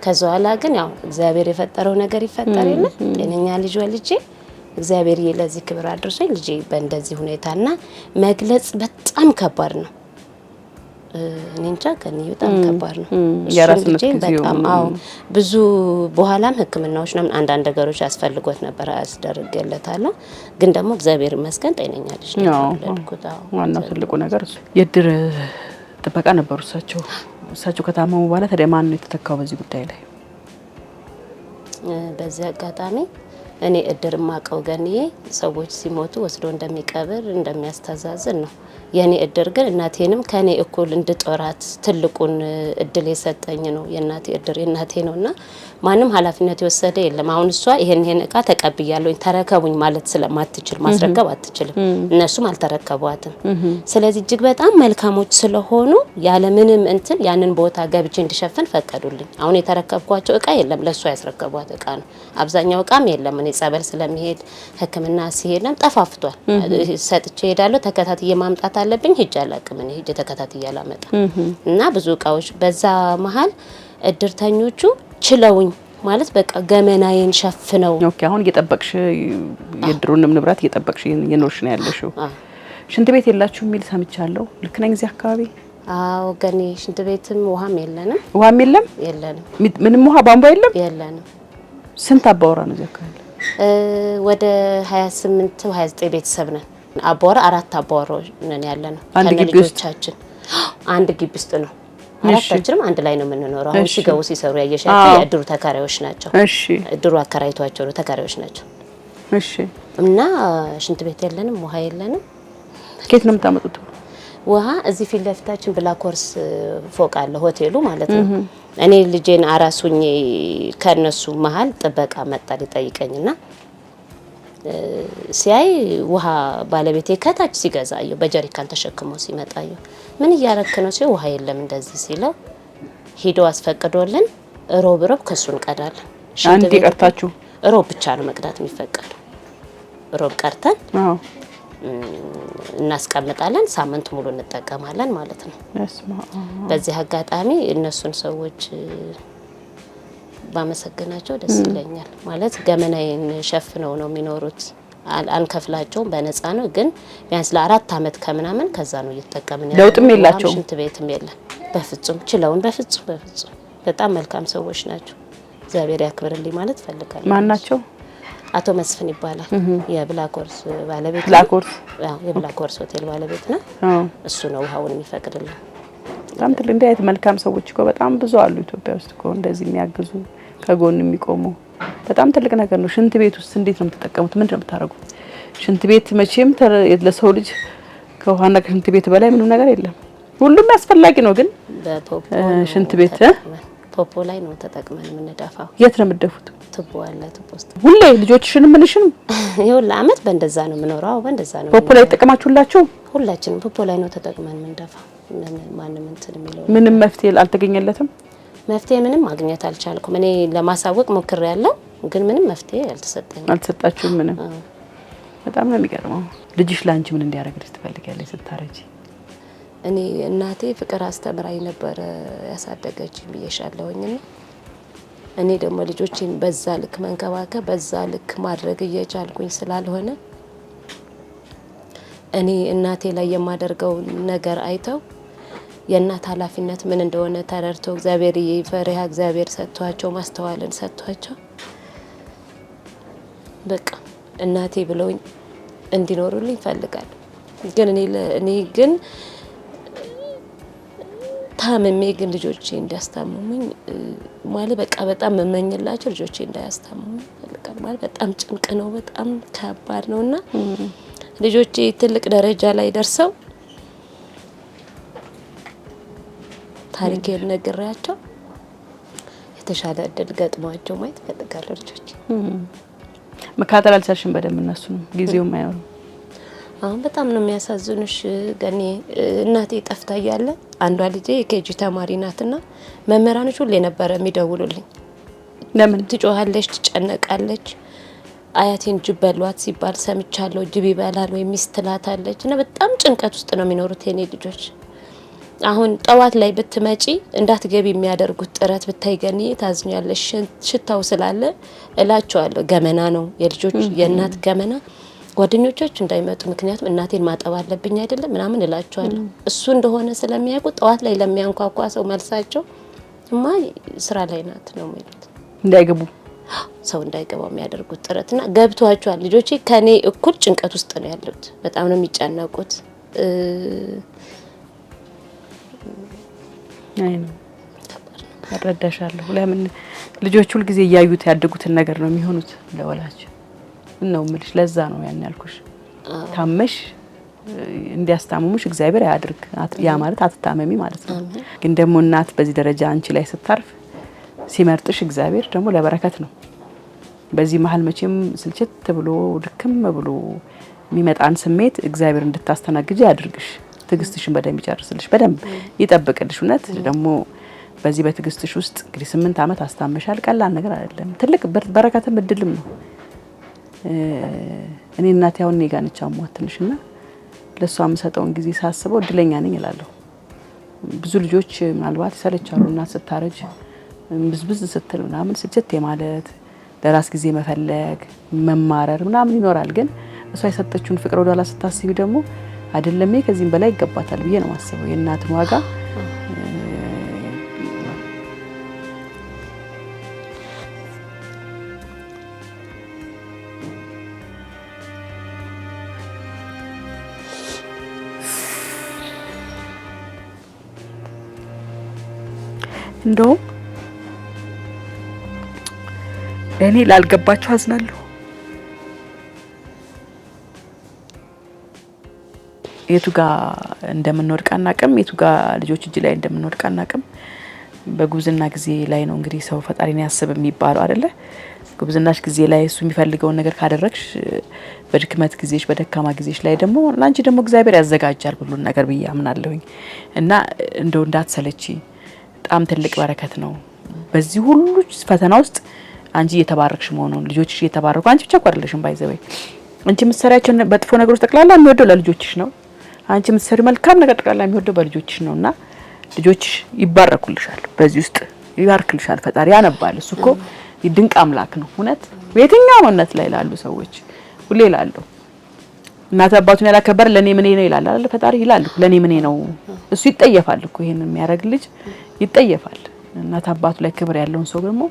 ከዛ በኋላ ግን ያው እግዚአብሔር የፈጠረው ነገር ይፈጠር የለ ጤነኛ ልጅ ወልጄ እግዚአብሔር ለዚህ ክብር አድርሶኝ ልጄ በእንደዚህ ሁኔታና መግለጽ በጣም ከባድ ነው። እኔ እንጃ ከኔ በጣም ከባድ ነው። ያራስነት በጣም ብዙ በኋላም ህክምናዎች ነው አንዳንድ ነገሮች ያስፈልጎት ነበር አስደርገለታለሁ። ግን ደግሞ እግዚአብሔር ይመስገን ጤነኛ ልጅ ነው ያለኩት። ዋናው ትልቁ ነገር እሱ። የእድር ጥበቃ ነበሩ እሳቸው ከታመሙ በኋላ ታዲያ ማን ነው የተተካው በዚህ ጉዳይ ላይ? በዚህ አጋጣሚ እኔ እድር ማቀው ገንዬ ሰዎች ሲሞቱ ወስዶ እንደሚቀብር እንደሚያስተዛዝን ነው። የኔ እድር ግን እናቴንም ከኔ እኩል እንድጦራት ትልቁን እድል የሰጠኝ ነው። የናቴ እድር የናቴ ነውና ማንም ኃላፊነት የወሰደ የለም። አሁን እሷ ይሄን እቃ ተቀብያለሁኝ ተረከቡኝ ማለት ስለማትችል ማስረከብ አትችልም። እነሱም አልተረከቧትም። ስለዚህ እጅግ በጣም መልካሞች ስለሆኑ ያለ ምንም እንትን ያንን ቦታ ገብቼ እንድሸፍን ፈቀዱልኝ። አሁን የተረከብኳቸው እቃ የለም፣ ለሷ ያስረከቧት እቃ ነው። አብዛኛው እቃም የለም። እኔ ጸበል ስለሚሄድ ሕክምና ሲሄድም ጠፋፍቷል። ሰጥቼ ሄዳለሁ። ተከታትዬ ማምጣት አለብኝ። ሂጅ አላቅም እኔ ሂጅ ተከታትዬ አላመጣ እና ብዙ እቃዎች በዛ መሀል እድርተኞቹ ችለውኝ ማለት በቃ ገመናዬን ሸፍነው። ኦኬ አሁን እየጠበቅሽ የድሩንም ንብረት እየጠበቅሽ እየኖርሽ ነው ያለሽው። ሽንት ቤት የላችሁ የሚል ሰምቻለሁ። ልክ ነኝ እዚህ አካባቢ? አዎ ገኔ ሽንት ቤትም ውሃም የለንም። ውሃም የለም? የለንም። ምንም ውሃ ቧንቧ የለም? የለንም። ስንት አባወራ ነው እዚህ አካባቢ? ወደ 28 29 ቤተሰብ ነን። አባወራ 4 አባወራዎች ነን ያለነው። አንድ ግቢ ውስጥ አንድ ግቢ ውስጥ ነው። አራታችንም አንድ ላይ ነው የምንኖረው። አሁን ሲገቡ ሲሰሩ ያየሻቸው የእድሩ ተካሪዎች ናቸው። እሺ እድሩ አከራይቷቸው ነው ተካሪዎች ናቸው። እሺ እና ሽንት ቤት የለንም፣ ውሃ የለንም። ከየት ነው የምታመጡት ውሃ? እዚህ ፊት ለፊታችን ብላኮርስ ፎቅ አለ ሆቴሉ ማለት ነው። እኔ ልጄን አራሱኝ ከነሱ መሀል ጥበቃ መጣ ሊጠይቀኝና ሲያይ ውሃ ባለቤቴ ከታች ሲገዛየው በጀሪካን ተሸክሞ ሲመጣየው ምን እያረክ ነው ሲል ውሃ የለም እንደዚህ ሲለው ሄዶ አስፈቅዶልን ሮብ ከሱ እንቀዳለን። አንዴ ቀርታችሁ ሮብ ብቻ ነው መቅዳት የሚፈቀደው። ሮብ ቀርተን እናስቀምጣለን። ሳምንት ሙሉ እንጠቀማለን ማለት ነው። በዚህ አጋጣሚ እነሱን ሰዎች ባመሰግናቸው ደስ ይለኛል። ማለት ገመናዬን ሸፍነው ነው የሚኖሩት። አንከፍላቸውም በነፃ ነው። ግን ቢያንስ ለ4 አመት ከምናምን ከዛ ነው እየተጠቀምን ያለው። ለውጥም የላቸውም ሽንት ቤትም የለም በፍጹም ችለውን በፍጹም በጣም መልካም ሰዎች ናቸው። እግዚአብሔር ያክብርልኝ ማለት ፈልጋለሁ። ማን ናቸው? አቶ መስፍን ይባላል። የብላክሆርስ ባለቤት ብላክሆርስ የብላክሆርስ ሆቴል ባለቤት ነው። እሱ ነው ውሃውን የሚፈቅድልን። በጣም ትልቅ እንደ አይነት መልካም ሰዎች እኮ በጣም ብዙ አሉ ኢትዮጵያ ውስጥ እኮ እንደዚህ የሚያግዙ ከጎን የሚቆሙ በጣም ትልቅ ነገር ነው። ሽንት ቤት ውስጥ እንዴት ነው የምትጠቀሙት? ምንድን ነው የምታደርጉት? ሽንት ቤት መቼም ለሰው ልጅ ከውሃና ከሽንት ቤት በላይ ምንም ነገር የለም። ሁሉም አስፈላጊ ነው። ግን ሽንት ቤት ፖፖ ላይ ነው ተጠቅመን የምንደፋው። የት ነው የምትደፉት? ቱቦ አለ። ቱቦ ውስጥ ሁሌ ልጆችሽን ምንሽን ይኸው ለአመት በእንደዛ ነው የምኖረው። በእንደዛ ነው ፖፖ ላይ ተጠቀማችሁላችሁ? ሁላችንም ፖፖ ላይ ነው ተጠቅመን የምንደፋው። ማንም እንትን የሚለው ምንም መፍትሄ አልተገኘለትም። መፍትሄ ምንም ማግኘት አልቻልኩም። እኔ ለማሳወቅ ሞክሬያለሁ፣ ግን ምንም መፍትሄ አልተሰጠኝም። አልተሰጣችሁም ምንም? በጣም ነው የሚገርመው። ልጅሽ ላንቺ ምን እንዲያደርግልሽ ትፈልጊያለሽ ስታረጂ? እኔ እናቴ ፍቅር አስተምራኝ ነበር ያሳደገችኝ ብዬሻለሁኝና እኔ ደግሞ ልጆቼን በዛ ልክ መንከባከብ በዛ ልክ ማድረግ እየቻልኩኝ ስላልሆነ እኔ እናቴ ላይ የማደርገው ነገር አይተው የእናት ኃላፊነት ምን እንደሆነ ተረድተው እግዚአብሔር ይፈሪሃ እግዚአብሔር ሰጥቷቸው ማስተዋልን ሰጥቷቸው በቃ እናቴ ብለውኝ እንዲኖሩልኝ ፈልጋለሁ። ግን እኔ ግን ታምሜ ግን ልጆቼ እንዲያስታምሙኝ ማለት በቃ በጣም መመኝላቸው ልጆቼ እንዳያስታምሙኝ ፈልጋለሁ። ማለት በጣም ጭንቅ ነው፣ በጣም ከባድ ነውና ልጆቼ ትልቅ ደረጃ ላይ ደርሰው ታሪኬን ነግሬያቸው የተሻለ እድል ገጥሟቸው ማየት ፈልጋለሁ። ልጆቼ መካተል አልቻልሽም በደንብ እነሱንም ጊዜውም አይኖርም። አሁን በጣም ነው የሚያሳዝኑሽ። ገኔ እናቴ ጠፍታ እያለ አንዷ ልጄ የኬጂ ተማሪ ናትና መምህራኖች ሁሌ ነበረ የሚደውሉልኝ። ለምን ትጮሃለች፣ ትጨነቃለች፣ አያቴን ጅብ በሏት ሲባል ሰምቻለሁ። ጅብ ይበላል ወይ ሚስት ትላታለች እና በጣም ጭንቀት ውስጥ ነው የሚኖሩት የኔ ልጆች። አሁን ጠዋት ላይ ብትመጪ እንዳትገቢ የሚያደርጉት ጥረት ብታይ ገኔ ታዝኛለሽ። ሽታው ስላለ እላቸዋለሁ። ገመና ነው የልጆች የእናት ገመና። ጓደኞቻችሁ እንዳይመጡ ምክንያቱም እናቴን ማጠብ አለብኝ አይደለም ምናምን እላቸዋለሁ። እሱ እንደሆነ ስለሚያውቁ ጠዋት ላይ ለሚያንኳኳ ሰው መልሳቸው እማ ስራ ላይ ናት ነው የሚሉት። እንዳይገቡ ሰው እንዳይገባው የሚያደርጉት ጥረትና ገብቷቸዋል። ልጆቼ ከኔ እኩል ጭንቀት ውስጥ ነው ያሉት። በጣም ነው የሚጨነቁት። አይነው አረዳሻለሁ። ለምን ልጆች ሁሉ ጊዜ እያዩት ያደጉትን ነገር ነው የሚሆኑት ለወላጅ ነው የምልሽ። ለዛ ነው ያን ያልኩሽ። ታመሽ እንዲያስታምሙሽ እግዚአብሔር ያድርግ። ያ ማለት አትታመሚ ማለት ነው። ግን ደግሞ እናት በዚህ ደረጃ አንቺ ላይ ስታርፍ ሲመርጥሽ እግዚአብሔር ደግሞ ለበረከት ነው። በዚህ መሀል መቼም ስልችት ብሎ ድክም ብሎ የሚመጣን ስሜት እግዚአብሔር እንድታስተናግጂ ያድርግሽ። ትግስትሽን በደንብ ይጨርስልሽ፣ በደንብ ይጠብቅልሽ። እውነት ደግሞ በዚህ በትግስትሽ ውስጥ እንግዲህ 8 አመት አስታመሻል። ቀላል ነገር አይደለም። ትልቅ በረከትም እድልም ነው። እኔ እናቴ አሁን እኔ ጋር ነች አሟት ትንሽና ለሷ የምሰጠውን ጊዜ ሳስበው እድለኛ ነኝ እላለሁ። ብዙ ልጆች ምናልባት ይሰለቻሉ እናት ስታረጅ ብዝብዝ ስትል ምናምን ስልችት የማለት ለራስ ጊዜ መፈለግ መማረር ምናምን ይኖራል። ግን እሷ የሰጠችውን ፍቅር ወደኋላ ስታስቢ ደግሞ አይደለም ከዚህም በላይ ይገባታል ብዬ ነው የማስበው። የእናትን ዋጋ እንደውም እኔ ላልገባቸው አዝናለሁ። የቱ ጋር እንደምንወድቅ አናውቅም፣ የቱ ጋር ልጆች እጅ ላይ እንደምንወድቅ አናውቅም። በጉብዝና ጊዜ ላይ ነው እንግዲህ ሰው ፈጣሪን ያስብ የሚባለው አይደለ? ጉብዝናሽ ጊዜ ላይ እሱ የሚፈልገውን ነገር ካደረግሽ በድክመት ጊዜሽ በደካማ ጊዜሽ ላይ ደግሞ ላንቺ ደግሞ እግዚአብሔር ያዘጋጃል ሁሉን ነገር ብዬ አምናለሁኝ። እና እንደው እንዳትሰለቺ፣ በጣም ትልቅ በረከት ነው። በዚህ ሁሉ ፈተና ውስጥ አንቺ እየተባረክሽ መሆኑን ልጆችሽ እየተባረኩ አንቺ ብቻ አይደለሽም ባይዘበይ አንቺ የምትሰሪያቸው በጥፎ ነገሮች ጠቅላላ የሚወደው ለልጆችሽ ነው። አንቺ የምትሰሪ መልካም ነገር ጠቅላላ የሚወደው በልጆችሽ ነውና ልጆችሽ ይባረኩልሻል። በዚህ ውስጥ ይባርክልሻል ፈጣሪ ያነባል። እሱ እኮ ድንቅ አምላክ ነው። እውነት በየትኛው እውነት ላይ ላሉ ሰዎች ሁሌ እላለሁ እናት አባቱን ያላከበረ ለኔ ምን ነው ይላል አይደል ፈጣሪ ይላል ለኔ ምን ነው እሱ ይጠየፋል እኮ ይሄን የሚያረግ ልጅ ይጠየፋል እናት አባቱ ላይ ክብር ያለውን ሰው ደግሞ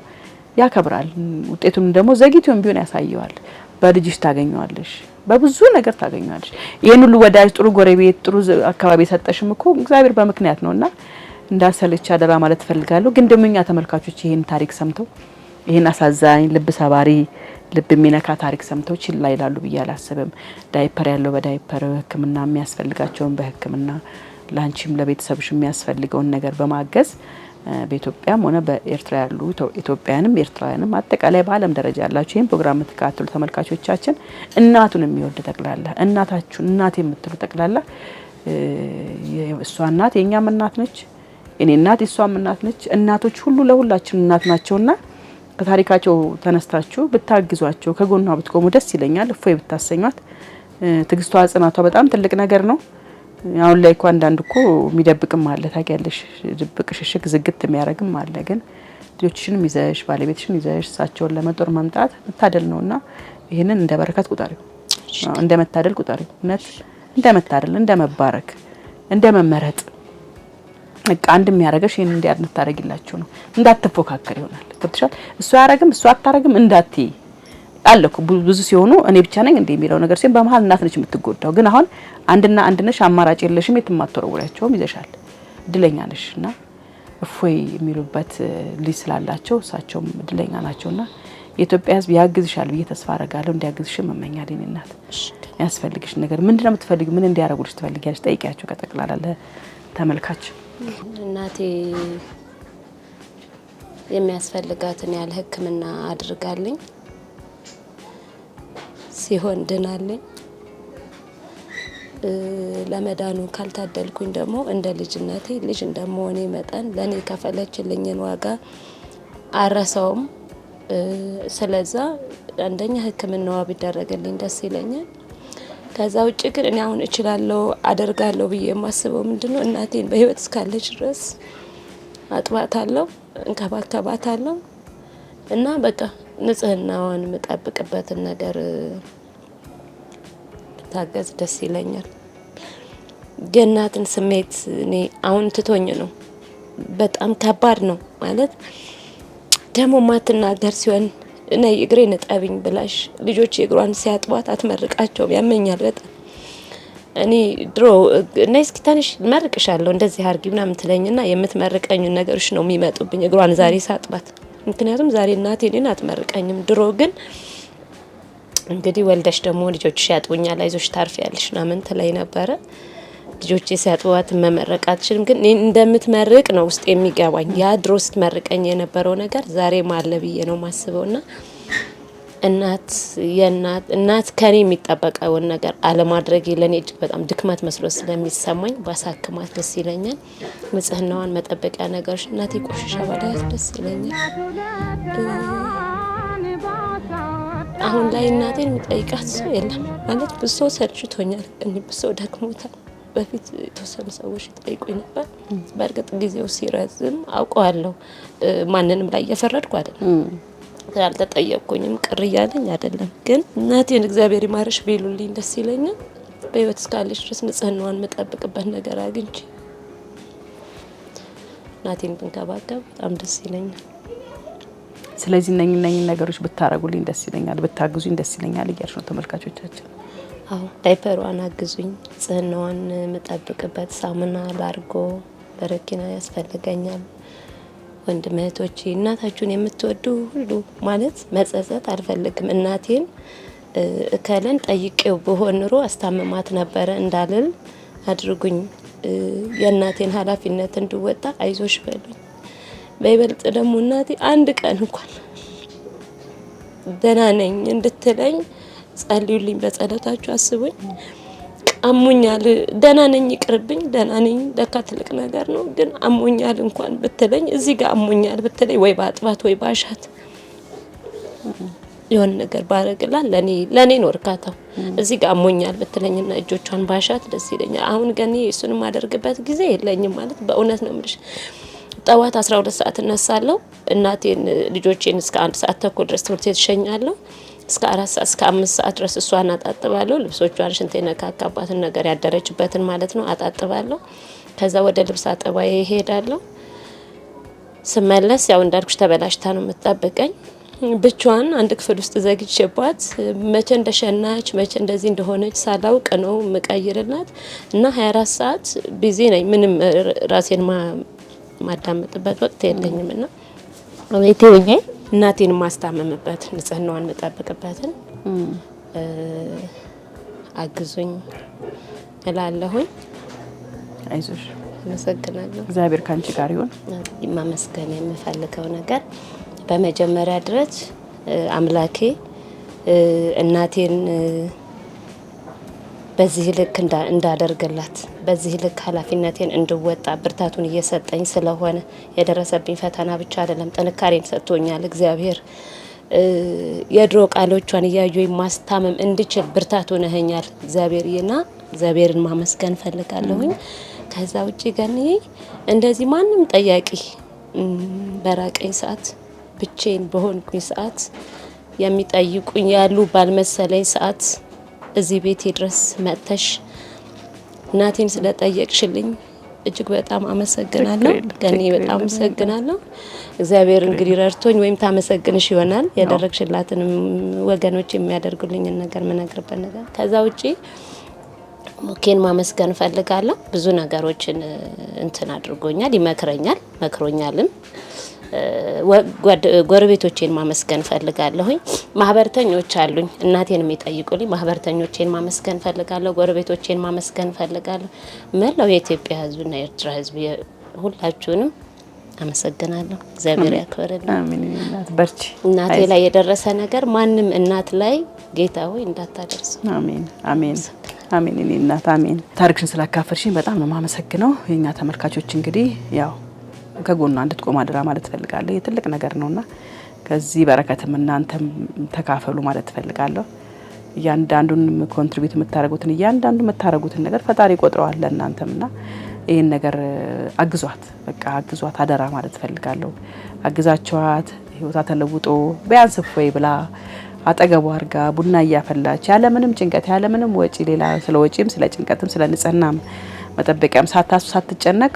ያከብራል ውጤቱን ደግሞ ዘግይቶም ቢሆን ያሳየዋል በልጅሽ ታገኘዋለሽ በብዙ ነገር ታገኘዋለሽ ይሄን ሁሉ ወዳጅ ጥሩ ጎረቤት ጥሩ አካባቢ ሰጠሽም እኮ እግዚአብሔር በምክንያት ነውና እንዳሰለች አደራ ማለት ፈልጋለሁ ግን ደምኛ ተመልካቾች ይሄን ታሪክ ሰምተው ይሄን አሳዛኝ ልብ ሰባሪ ልብ የሚነካ ታሪክ ሰምተው ችላ ይላሉ ብዬ አላስብም ዳይፐር ያለው በዳይፐር ህክምና የሚያስፈልጋቸውን በህክምና ላንቺም ለቤተሰብሽ የሚያስፈልገውን ነገር በማገዝ በኢትዮጵያም ሆነ በኤርትራ ያሉ ኢትዮጵያውያንም ኤርትራውያንም አጠቃላይ በአለም ደረጃ ያላችሁ ይሄን ፕሮግራም ተከታተሉ ተመልካቾቻችን እናቱን የሚወድ ተቅላላ እናታችሁ እናት የምትሉ ተቅላላ እሷ እናት የኛም እናት ነች እኔ እናት እሷም እናት ነች እናቶች ሁሉ ለሁላችን እናት ናቸውና ከታሪካቸው ተነስታችሁ ብታግዟቸው ከጎኗ ብትቆሙ ደስ ይለኛል እፎይ ብታሰኛት ትግስቷ ጽናቷ በጣም ትልቅ ነገር ነው አሁን ላይ እኮ አንዳንድ እኮ የሚደብቅም አለ ታውቂያለሽ ድብቅ ሽሽግ ዝግት የሚያረግም አለ ግን ልጆችሽንም ይዘሽ ባለቤትሽን ይዘሽ ሳቸውን ለመጦር መምጣት መታደል ነውና ይሄንን እንደ በረከት ቁጠሪው እንደ መታደል ቁጠሪው እነት እንደ መታደል እንደ መባረክ እንደ መመረጥ በቃ አንድ የሚያረጋሽ ይሄን እንዲያር እንታረግላችሁ ነው እንዳትፎካከር ይሆናል ገብተሻል እሱ ያረግም እሱ አታረግም እንዳትይ አለኩ ብዙ ሲሆኑ እኔ ብቻ ነኝ እንደ የሚለው ነገር ሲሆን በመሃል እናት ነች የምትጎዳው ግን አሁን አንድና አንድ ነሽ አማራጭ የለሽም የትማተረውላቸውም ይዘሻል እድለኛ ነሽና እፎይ የሚሉበት ልጅ ስላላቸው እሳቸውም እድለኛ ናቸውና የኢትዮጵያ ሕዝብ ያግዝሻል ብዬ ተስፋ አረጋለሁ እንዲያግዝሽ መመኛለሁ እኔ እናት ያስፈልግሽ ነገር ምንድነው የምትፈልጊው ምን እንዲያረጉልሽ ትፈልጊያለሽ ጠይቂያቸው ከጠቅላላ ተመልካች እናቴ የሚያስፈልጋትን ያለ ህክምና አድርጋልኝ ሲሆን ድናልኝ ለመዳኑ ካልታደልኩኝ ደግሞ እንደ ልጅነቴ ልጅ እንደመሆኔ መጠን ለኔ ከፈለችልኝን ዋጋ አረሳውም ስለዛ አንደኛ ህክምናዋ ቢደረግልኝ ደስ ይለኛል ከዛ ውጪ ግን እኔ አሁን እችላለሁ አደርጋለሁ ብዬ የማስበው ምንድነው እናቴን በህይወት እስካለች ድረስ አጥባታለሁ እንከባከባታለሁ እና በቃ ንጽህናዋን መጠበቅበትን ነገር ታገዝ ደስ ይለኛል የእናትን ስሜት እኔ አሁን ትቶኝ ነው በጣም ከባድ ነው ማለት ደግሞ ማትናገር ሲሆን እኔ እግሬን ጠብኝ ብላሽ ልጆች እግሯን ሲያጥቧት አትመርቃቸውም ያመኛል በጣም እኔ ድሮ እና እስኪ ታንሽ መርቅሻለሁ እንደዚህ አርጊ ምናምን ትለኝና የምትመርቀኝ ነገሮች ነው የሚመጡብኝ እግሯን ዛሬ ሳጥባት ምክንያቱም ዛሬ እናቴ እኔን አትመርቀኝም ድሮ ግን እንግዲህ ወልደሽ ደግሞ ልጆች ያጥቡኛል አይዞሽ ታርፊያለሽ ምናምን ትለኝ ነበረ ልጆች ሲያጥቧት መመረቃችን ግን እንደምትመርቅ ነው ውስጥ የሚገባኝ ያ ድሮ ስትመርቀኝ የነበረው ነገር ዛሬ ማለ ብዬ ነው ማስበውና እናት ከኔ የሚጠበቀውን ነገር አለማድረግ ለኔ እጅግ በጣም ድክመት መስሎ ስለሚሰማኝ ባሳክማት ደስ ይለኛል ንጽህናዋን መጠበቂያ ነገሮች እናቴ ቆሽሻ ባዳያት ደስ ይለኛል አሁን ላይ እናቴን የሚጠይቃት ሰው የለም ማለት ብዙ ሰው ሰልችቶኛል እኔ ብዙ ሰው ደክሞታል በፊት የተወሰኑ ሰዎች ይጠይቁኝ ነበር በእርግጥ ጊዜው ሲረዝም አውቀዋለሁ ማንንም ላይ እየፈረድኩ አይደለም ስላልተጠየቅኩኝም ቅር እያለኝ አይደለም ግን እናቴን እግዚአብሔር ይማርሽ ቢሉልኝ ደስ ይለኛል በህይወት እስካለች ድረስ ንጽህናዋን መጠበቅበት ነገር አግኝቼ እናቴን ብንከባከብ በጣም ደስ ይለኛል ስለዚህ እነኚህ ነገሮች ብታረጉልኝ ደስ ይለኛል ብታግዙኝ ደስ ይለኛል እያልሽ ነው ተመልካቾቻችን አዎ ዳይፐሯን አግዙኝ ጽህናዋን መጠበቅበት ሳሙና ላርጎ በረኪና ያስፈልገኛል ወንድም እህቶቼ እናታችሁን የምትወዱ ሁሉ ማለት መጸጸት አልፈልግም እናቴን እከለን ጠይቄው በሆነ ኑሮ አስታመማት ነበር እንዳልል አድርጉኝ የእናቴን ኃላፊነት እንድወጣ አይዞሽ በሉኝ በይበልጥ ደግሞ እናቴ አንድ ቀን እንኳን ደህና ነኝ እንድትለኝ ጸልዩልኝ በጸሎታችሁ አስቡኝ አሞኛል ደህና ነኝ ይቅርብኝ ደህና ነኝ ለካ ትልቅ ነገር ነው ግን አሞኛል እንኳን ብትለኝ እዚህ ጋር አሞኛል ብትለኝ ወይ ባጥባት ወይ ባሻት የሆነ ነገር ባረግላት ለኔ ነው እርካታው እዚህ ጋር አሞኛል ብትለኝና እጆቿን ባሻት ደስ ይለኛል አሁን ግን እሱንም ማደርግበት ጊዜ የለኝም ማለት በእውነት ነው የምልሽ ጠዋት 12 ሰዓት እነሳለሁ እናቴን ልጆቼን እስከ 1 ሰዓት ተኩል ድረስ ትምህርት ቤት ሸኛለሁ እስከ 4 ሰዓት እስከ 5 ሰዓት ድረስ እሷን አጣጥባለሁ። ልብሶቿን ሽንት የነካካባትን ነገር ያደረችበትን ማለት ነው አጣጥባለሁ። ከዛ ወደ ልብስ አጠባዬ እሄዳለሁ። ስመለስ ያው እንዳልኩሽ ተበላሽታ ነው የምትጠብቀኝ። ብቻዋን አንድ ክፍል ውስጥ ዘግቼባት መቼ እንደሸናች መቼ እንደዚህ እንደሆነች ሳላውቅ ነው የምቀይርላት እና 24 ሰዓት ቢዚ ነኝ። ምንም ራሴን ማዳመጥበት ወቅት የለኝም እና ቤቴ ሆኜ እናቴን ማስታመምበት ንጽህናዋን የምጠብቅበትን አግዙኝ እላለሁኝ። አይዞሽ፣ አመሰግናለሁ። እግዚአብሔር ካንቺ ጋር ይሁን። ማመስገን የምፈልገው ነገር በመጀመሪያ ድረስ አምላኬ እናቴን በዚህ ልክ እንዳደርግላት በዚህ ልክ ኃላፊነቴን እንድወጣ ብርታቱን እየሰጠኝ ስለሆነ የደረሰብኝ ፈተና ብቻ አይደለም ጥንካሬን ሰጥቶኛል እግዚአብሔር። የድሮ ቃሎቿን እያየሁኝ ማስታመም እንድችል ብርታቱ ነህኛል እግዚአብሔርና እግዚአብሔርን ማመስገን ፈልጋለሁኝ። ከዛ ውጪ ግን እንደዚህ ማንም ጠያቂ በራቀኝ ሰዓት ብቻዬን በሆንኩኝ ሰዓት የሚጠይቁኝ ያሉ ባልመሰለኝ ሰዓት እዚህ ቤቴ ድረስ መጥተሽ እናቴን ስለጠየቅሽልኝ እጅግ በጣም አመሰግናለሁ። ገኒ በጣም አመሰግናለሁ። እግዚአብሔር እንግዲህ ረድቶኝ ወይም ታመሰግንሽ ይሆናል ያደረግሽላትንም ወገኖች የሚያደርጉልኝን ነገር ምነግርበት ነገር። ከዛ ውጪ ሞኬን ማመስገን ፈልጋለሁ። ብዙ ነገሮችን እንትን አድርጎኛል፣ ይመክረኛል፣ መክሮኛልም። ጎረቤቶቼን ማመስገን ፈልጋለሁኝ። ማህበርተኞች አሉኝ እናቴን የሚጠይቁልኝ ማህበርተኞቼን ማመስገን ፈልጋለሁ። ጎረቤቶቼን ማመስገን ፈልጋለሁ። መላው የኢትዮጵያ ሕዝብና የኤርትራ ሕዝብ ሁላችሁንም አመሰግናለሁ። እግዚአብሔር ያክብርልኝ። አሜን። እናት በርቺ። እናቴ ላይ የደረሰ ነገር ማንም እናት ላይ ጌታ ሆይ እንዳታደርስ። አሜን አሜን አሜን። እኔ እናት አሜን። ታሪክሽን ስላካፈልሽኝ በጣም ነው የማመሰግነው። የኛ ተመልካቾች እንግዲህ ያው ከጎኗ እንድትቆም አደራ ማለት ፈልጋለሁ። የትልቅ ነገር ነውና ከዚህ በረከትም እናንተም ተካፈሉ ማለት ፈልጋለሁ። እያንዳንዱን ኮንትሪቢዩት የምታደርጉትን የምታደርጉትን ነገር ፈጣሪ ቆጥረዋል ለእናንተምና ይሄን ነገር አግዟት፣ በቃ አግዟት አደራ ማለት ፈልጋለሁ። አግዛቸዋት ህይወታ ተለውጦ ቢያንስ ወይ ብላ አጠገቧ አርጋ ቡና እያፈላች ያለምንም ጭንቀት ያለምንም ወጪ ሌላ ስለ ወጪም ስለ ጭንቀትም ስለ ንጽህናም መጠበቂያም ሳትጨነቅ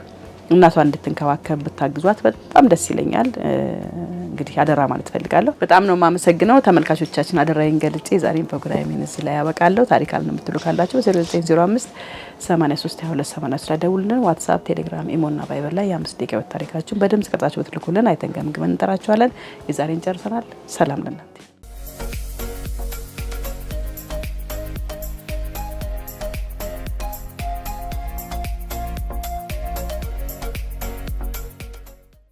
እናቷን እንድትንከባከብ ብታግዟት በጣም ደስ ይለኛል። እንግዲህ አደራ ማለት ፈልጋለሁ። በጣም ነው የማመሰግነው። ተመልካቾቻችን አደራዬን ገልጬ ዛሬን ፕሮግራሜን እዚህ ላይ ያበቃለሁ። ታሪክ አለ የምትሉ ካላችሁ በ0905 83 22 83 ደውሉልን። ዋትስአፕ፣ ቴሌግራም፣ ኢሞና ቫይበር ላይ የ5 ደቂቃ ታሪካችሁን በድምጽ ቀርጻችሁ ብትልኩልን አይተን ገምግመን እንጠራችኋለን። የዛሬን ጨርሰናል። ሰላም ለእናንተ።